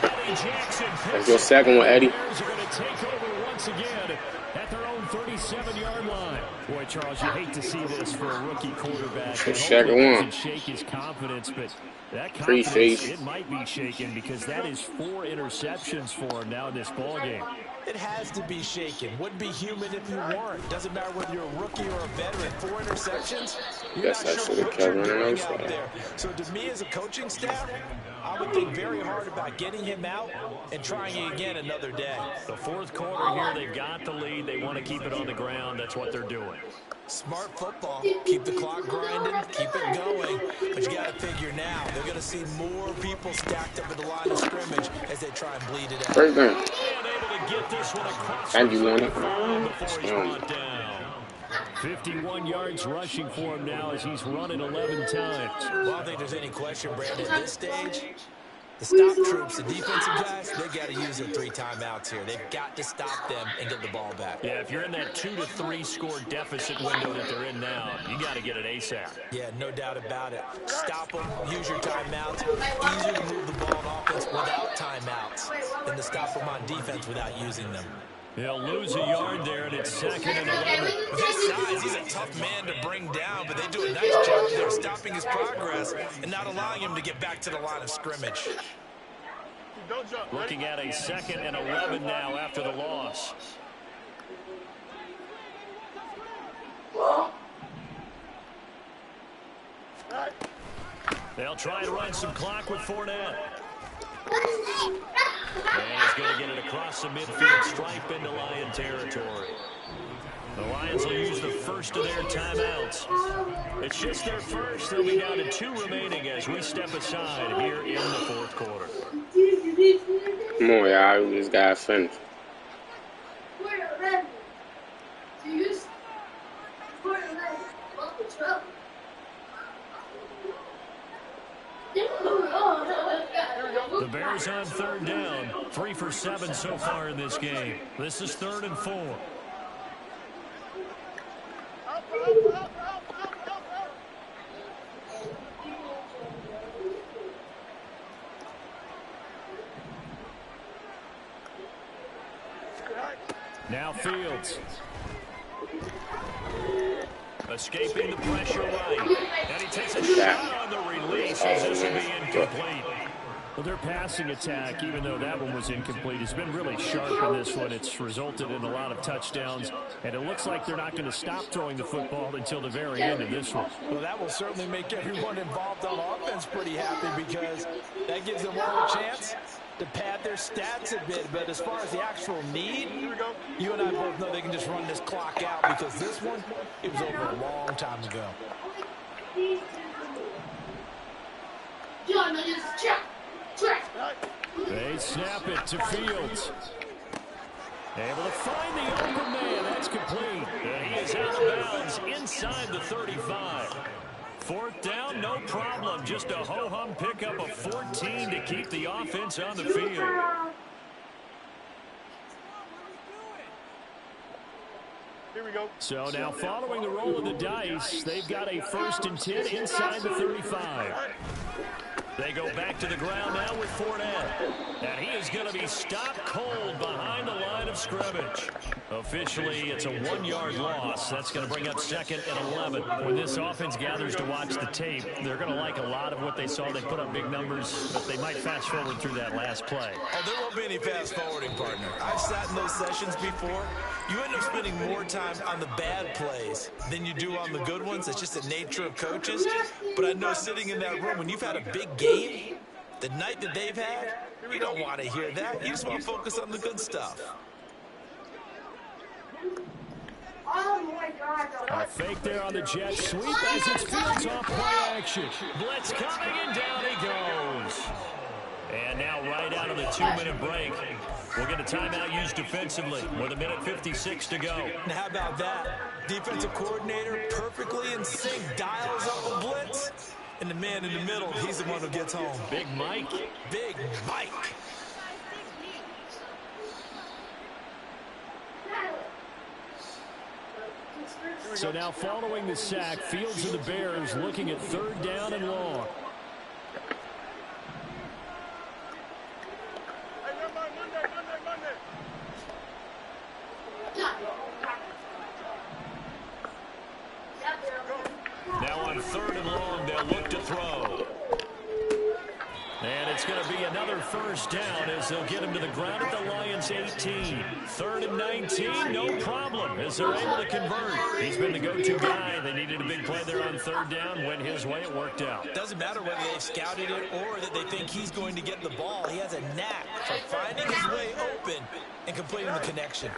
Eddie Jackson. That's your second one, Eddie. Bears are going to take over once again at their own 37-yard line. Boy, Charles, you hate to see this for a rookie quarterback. Second one. Doesn't shake his confidence, but that confidence, it might be shaken because that is 4 interceptions for him now in this ballgame. It has to be shaken. Wouldn't be human if you weren't. Doesn't matter whether you're a rookie or a veteran. 4 interceptions. Yes, I should have kept running outside. There. So to me as a coaching staff, I would think very hard about getting him out and trying it again another day. The 4th quarter here, they've got the lead. They want to keep it on the ground. That's what they're doing. Smart football. Keep the clock grinding. Keep it going. But you got to figure now, they're going to see more people stacked up at the line of scrimmage as they try and bleed it out. First down. Get this one across And you want it? before he's brought down. 51 yards rushing for him now as he's running 11 times. Well, I don't think there's any question, Brandon, at this stage. The stop troops, the defensive guys, they got to use their 3 timeouts here. They've got to stop them and get the ball back. Yeah, if you're in that 2 to 3 score deficit window that they're in now, you got to get it ASAP. Yeah, no doubt about it. Stop them, use your timeouts. Easier to move the ball on offense without timeouts than to stop them on defense without using them. They'll lose a yard there, and it's 2nd and 11. With his size, he's a tough man to bring down, but they do a nice job there stopping his progress and not allowing him to get back to the line of scrimmage. Looking at a 2nd and 11 now after the loss. They'll try to run some clock with Fournette. And he's going to get it across the midfield stripe into Lion territory. The Lions will use the first of their timeouts. It's just their first. They'll be down to 2 remaining as we step aside here in the 4th quarter. Come on, y'all. This guy finished. The Bears on 3rd down. 3 for 7 so far in this game. This is 3rd and 4. Now Fields. Escaping the pressure right. And he takes a shot on the release as this will be incomplete. Well, their passing attack, even though that one was incomplete, has been really sharp in this one. It's resulted in a lot of touchdowns, and it looks like they're not going to stop throwing the football until the very end of this one. Well, that will certainly make everyone involved on offense pretty happy because that gives them more of a chance to pad their stats a bit. But as far as the actual need, you and I both know they can just run this clock out because this one, it was over a long time ago. They snap it to Fields. Able to find the open man. That's complete. And he is out of bounds inside the 35. 4th down, no problem. Just a ho-hum pickup of 14 to keep the offense on the field. Here we go. So now following the roll of the dice, they've got a 1st and 10 inside the 35. They go back to the ground now with Fournette. And he is going to be stopped cold behind the line of scrimmage. Officially, it's a 1-yard loss. That's going to bring up 2nd and 11. When this offense gathers to watch the tape, they're going to like a lot of what they saw. They put up big numbers, but they might fast forward through that last play. Oh, there won't be any fast forwarding, partner. I've sat in those sessions before. You end up spending more time on the bad plays than you do on the good ones. It's just the nature of coaches. But I know sitting in that room, when you've had a big game, the night that they've had, you don't want to hear that. You just want to focus on the good stuff. Oh my God. A fake there on the jet sweep as it's Fields off play action. Blitz coming and down he goes. And now right out of the 2-minute break, we'll get a timeout used defensively with 1:56 to go. And how about that? Defensive coordinator perfectly in sync, dials up a blitz. And the man in the middle, he's the one who gets home. Big Mike. Big Mike. So now following the sack, Fields of the Bears looking at 3rd down and long. Now on 3rd and long, they'll look to throw. And it's going to be another 1st down as they'll get him to the ground at the Lions' 18. 3rd and 19, no problem as they're able to convert. He's been the go-to guy. They needed a big play there on 3rd down. Went his way, it worked out. Doesn't matter whether they've scouted it or that they think he's going to get the ball. He has a knack for finding his way open and completing the connection.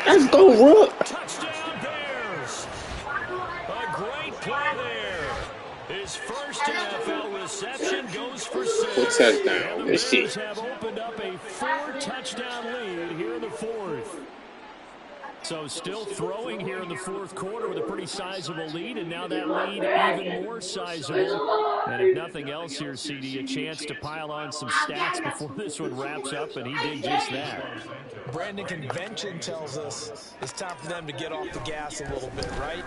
Let's go, Rook. Touchdown, Bears. A great play there. His first NFL reception goes for 6. Touchdown. And the Bears have opened up a 4-touchdown lead here in the 4th. So still throwing here in the 4th quarter with a pretty sizable lead, and now that lead even more sizable. And if nothing else here, CD, a chance to pile on some stats before this one wraps up, and he did just that. Brandon, convention tells us it's time for them to get off the gas a little bit, right?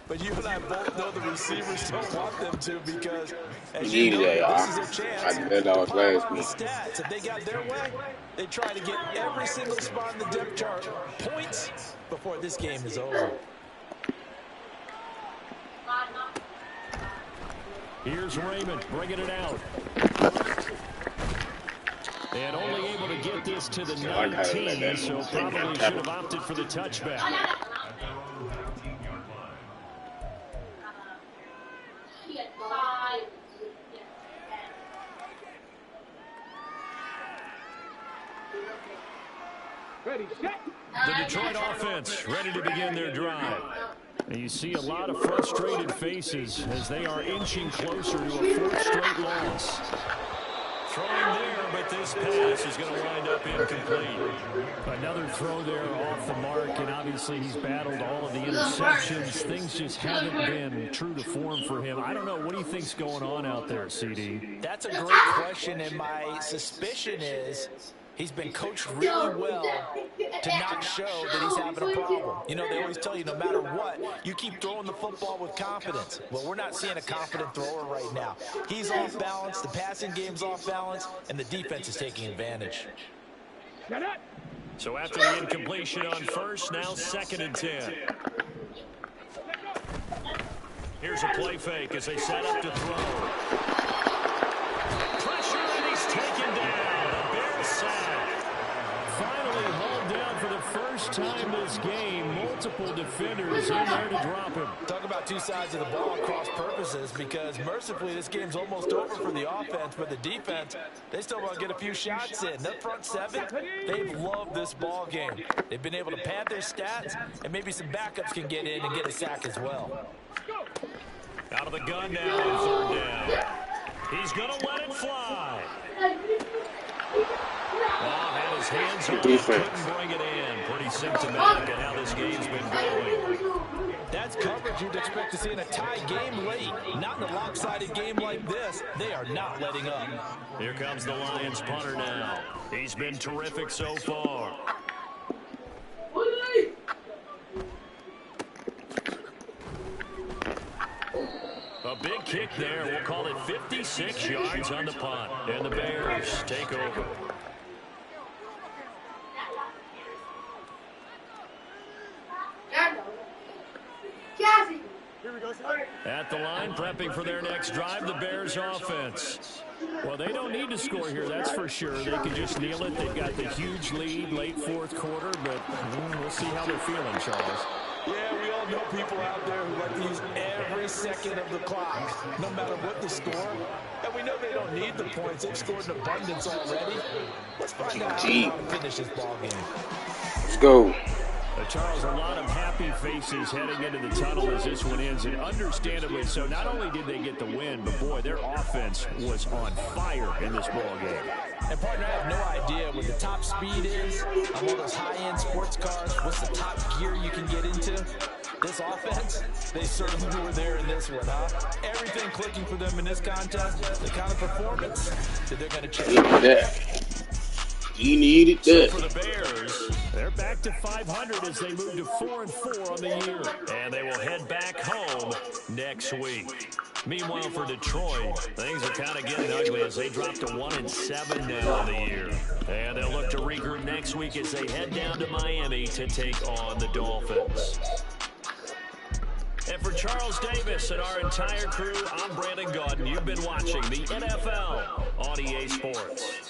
But you and I both know the receivers don't want them to because, as you know, this is their chance to pile on the stats. If they got their way, they try to get every single spot in the depth chart points before this game is over. Here's Raymond bringing it out. And only able to get this to the 19, so probably should have opted for the touchback. The Detroit offense ready to begin their drive. And you see a lot of frustrated faces as they are inching closer to a 4th straight loss. Throwing there, but this pass is going to wind up incomplete. Another throw there off the mark, and obviously he's battled all of the interceptions. Things just haven't been true to form for him. I don't know. What do you think's going on out there, CD? That's a great question, and my suspicion is he's been coached really well to not show that he's having a problem. You know, they always tell you no matter what, you keep throwing the football with confidence. Well, we're not seeing a confident thrower right now. He's off balance, the passing game's off balance, and the defense is taking advantage. So after the incompletion on 1st, now 2nd and 10. Here's a play fake as they set up to throw. Pressure, and he's taken down. A Bears sack. Finally hauled down for the first time this game. Multiple defenders in there to drop him. Talk about two sides of the ball cross purposes, because mercifully this game's almost over for the offense, but the defense, they still want to get a few shots in. That front 7, they've loved this ball game. They've been able to pad their stats, and maybe some backups can get in and get a sack as well. Out of the gun now on 3rd down. He's going to let it fly. Had his hands on it, couldn't bring it in. Pretty symptomatic of how this game's been going. That's coverage you'd expect to see in a tie game late. Not in a lopsided game like this. They are not letting up. Here comes the Lions punter now. He's been terrific so far. A big kick there. We'll call it 56 yards on the punt. And the Bears take over. At the line, prepping for their next drive, the Bears offense. Well, they don't need to score here, that's for sure. They can just kneel it. They've got the huge lead late fourth quarter, but we'll see how they're feeling, Charles. Yeah, we all know people out there who like to use every second of the clock, no matter what the score. And we know they don't need the points. They've scored in abundance already. Let's find out how they finish this ball game. Let's go. Charles, a lot of happy faces heading into the tunnel as this one ends, and understandably so. Not only did they get the win, but boy, their offense was on fire in this ball game. And partner, I have no idea what the top speed is on all those high-end sports cars. What's the top gear you can get into? This offense, they certainly were there in this one, huh? Everything clicking for them in this contest, the kind of performance that they're going to change. You needed that. So for the Bears, they're back to 500 as they move to 4-4 on the year. And they will head back home next week. Meanwhile, for Detroit, things are kind of getting ugly as they drop to 1-7 now on the year. And they'll look to regroup next week as they head down to Miami to take on the Dolphins. And for Charles Davis and our entire crew, I'm Brandon Gaudin. You've been watching the NFL on EA Sports.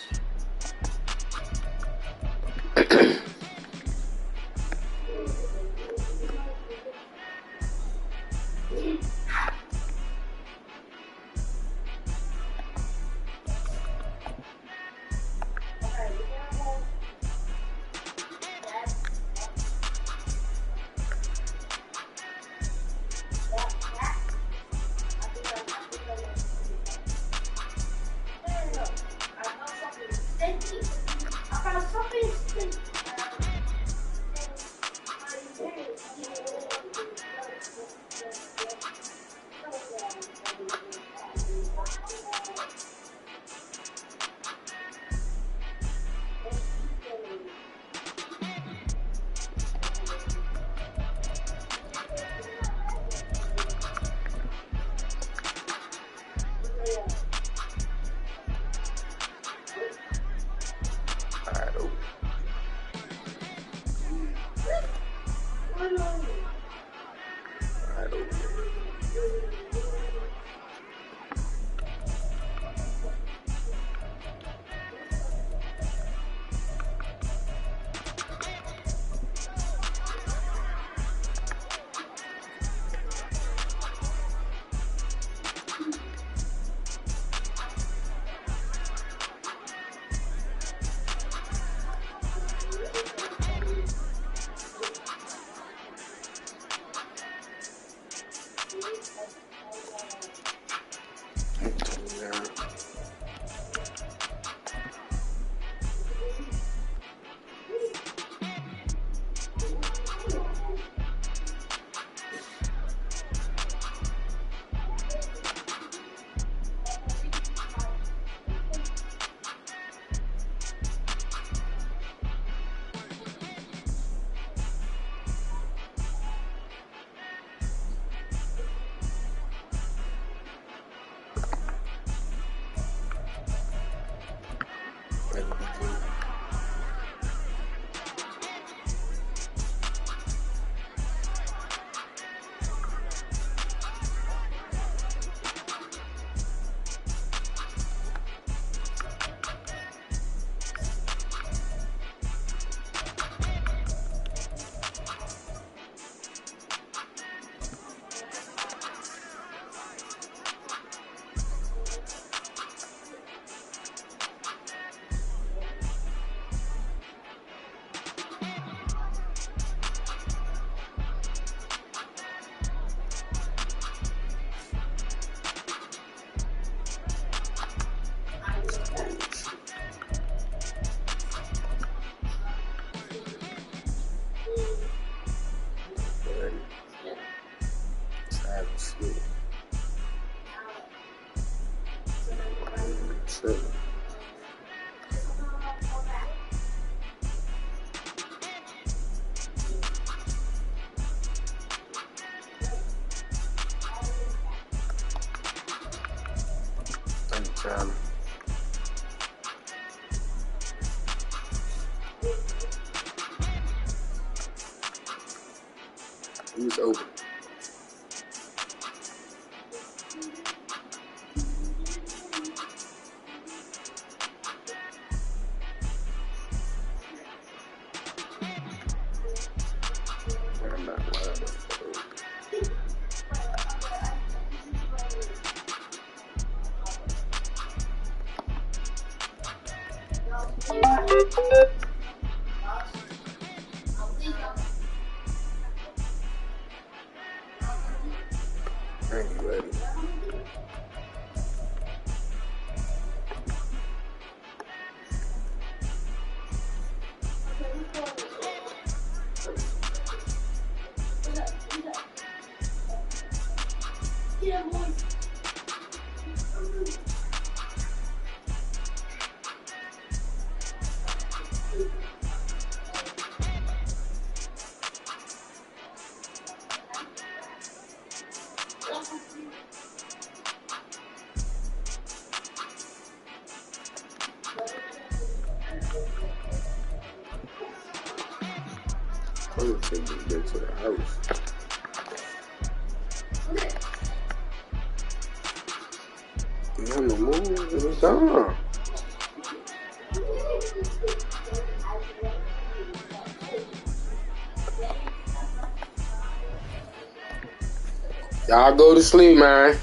Charlie. He's open. I'm gonna take this bitch to the house. You on the move? What's up? Y'all go to sleep, man.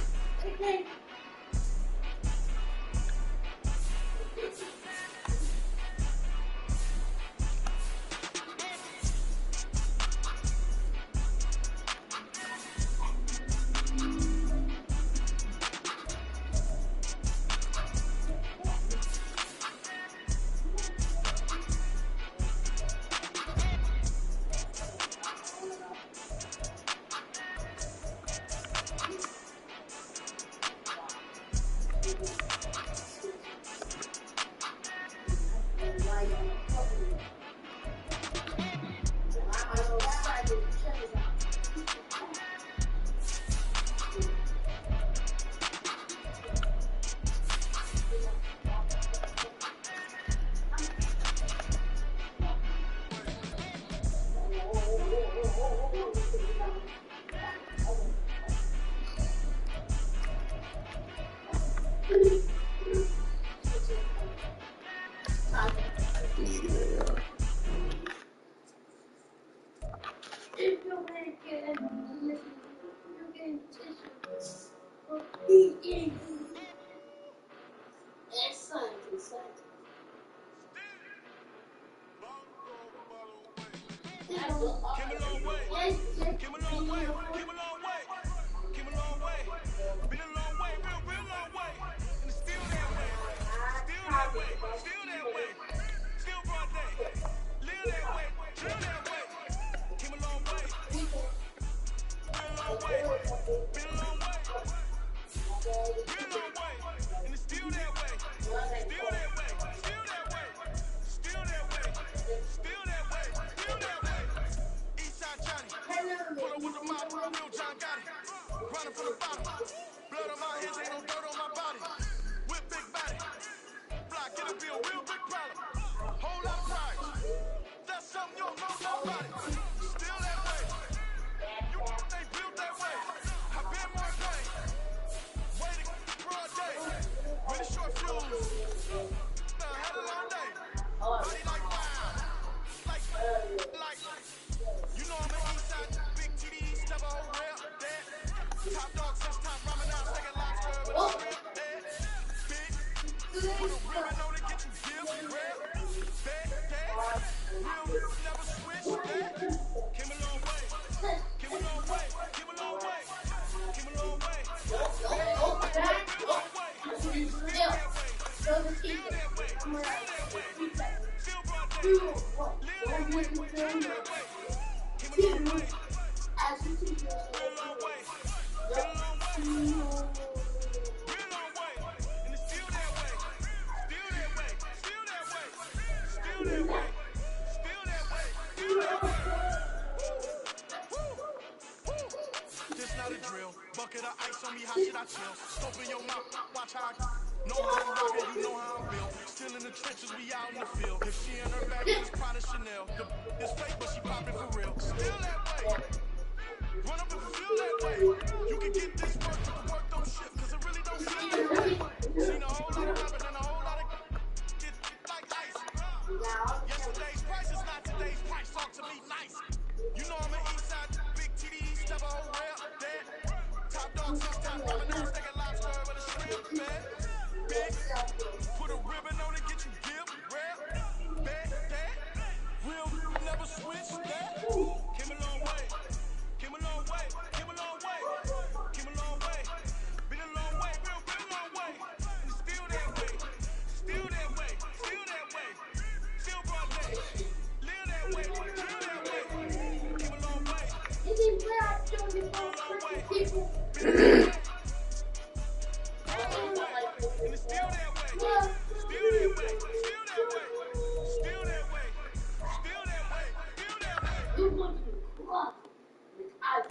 Bucket of ice on me, how should I chill? Scope in your mouth, watch how I know how as we out in the field. If she in her bag, it's Prada Chanel. The is fake, but she poppin' for real. Still that way. Run up if you feel that way. You can get this work, but the work don't ship, cause it really don't feel that way. Seen a whole lot of rapping and a whole lot of get like ice. Yesterday's price is not today's price. Talk to me nice. You know I'm an east side, big TDE, step a whole rail, dead. Top dog, 6 times, Domino's, take a lobster with a shrimp, bad. Big, put a ribbon on it, get you dip, rare, bad, that. Real, never switch, that. Came a long way, came a long way, came a long way, came a long way. Been a long way, real long way. And it's still that way, still that way, still that way. Still broad day, live that way, kill that way. Came a long way, real long way. Been a long way. And it's still that way. Still that way. Still that way. Still that way. Still that way. Still that way. You want to cross without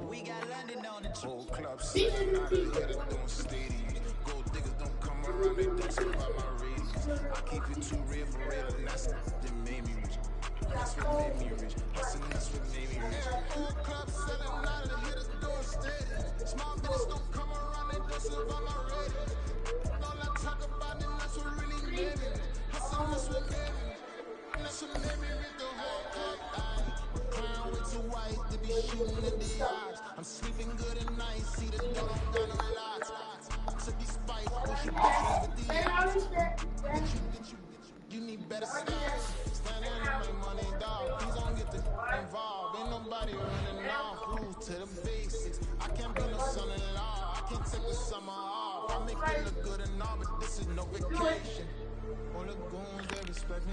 We got London on the whole club sitting out of here doing stadiums. Gold diggers don't come around, they don't talk about my ratings. I keep it too real for real, and that's that made me rich. That's what made me rich. That's what made me rich. Whole club selling out of here doing stadiums. Small business don't come around, they don't survive my ratings. All I talk about, then that's what really made me rich. Hustle, that's what made me rich. That's what made me rich, the whole club. Clown way too white to be shooting at the odds. I'm sleeping good at night, see the door don't got no locks. To be spite, push your bitches with the odds. You need better stats. Standing and make money, dog. Please don't get involved. Ain't nobody running off. Rules to the basics. I can't be no son-in-law. I can't take the summer off. I make it look good and all, but this is no vacation. All the goons, they respect me.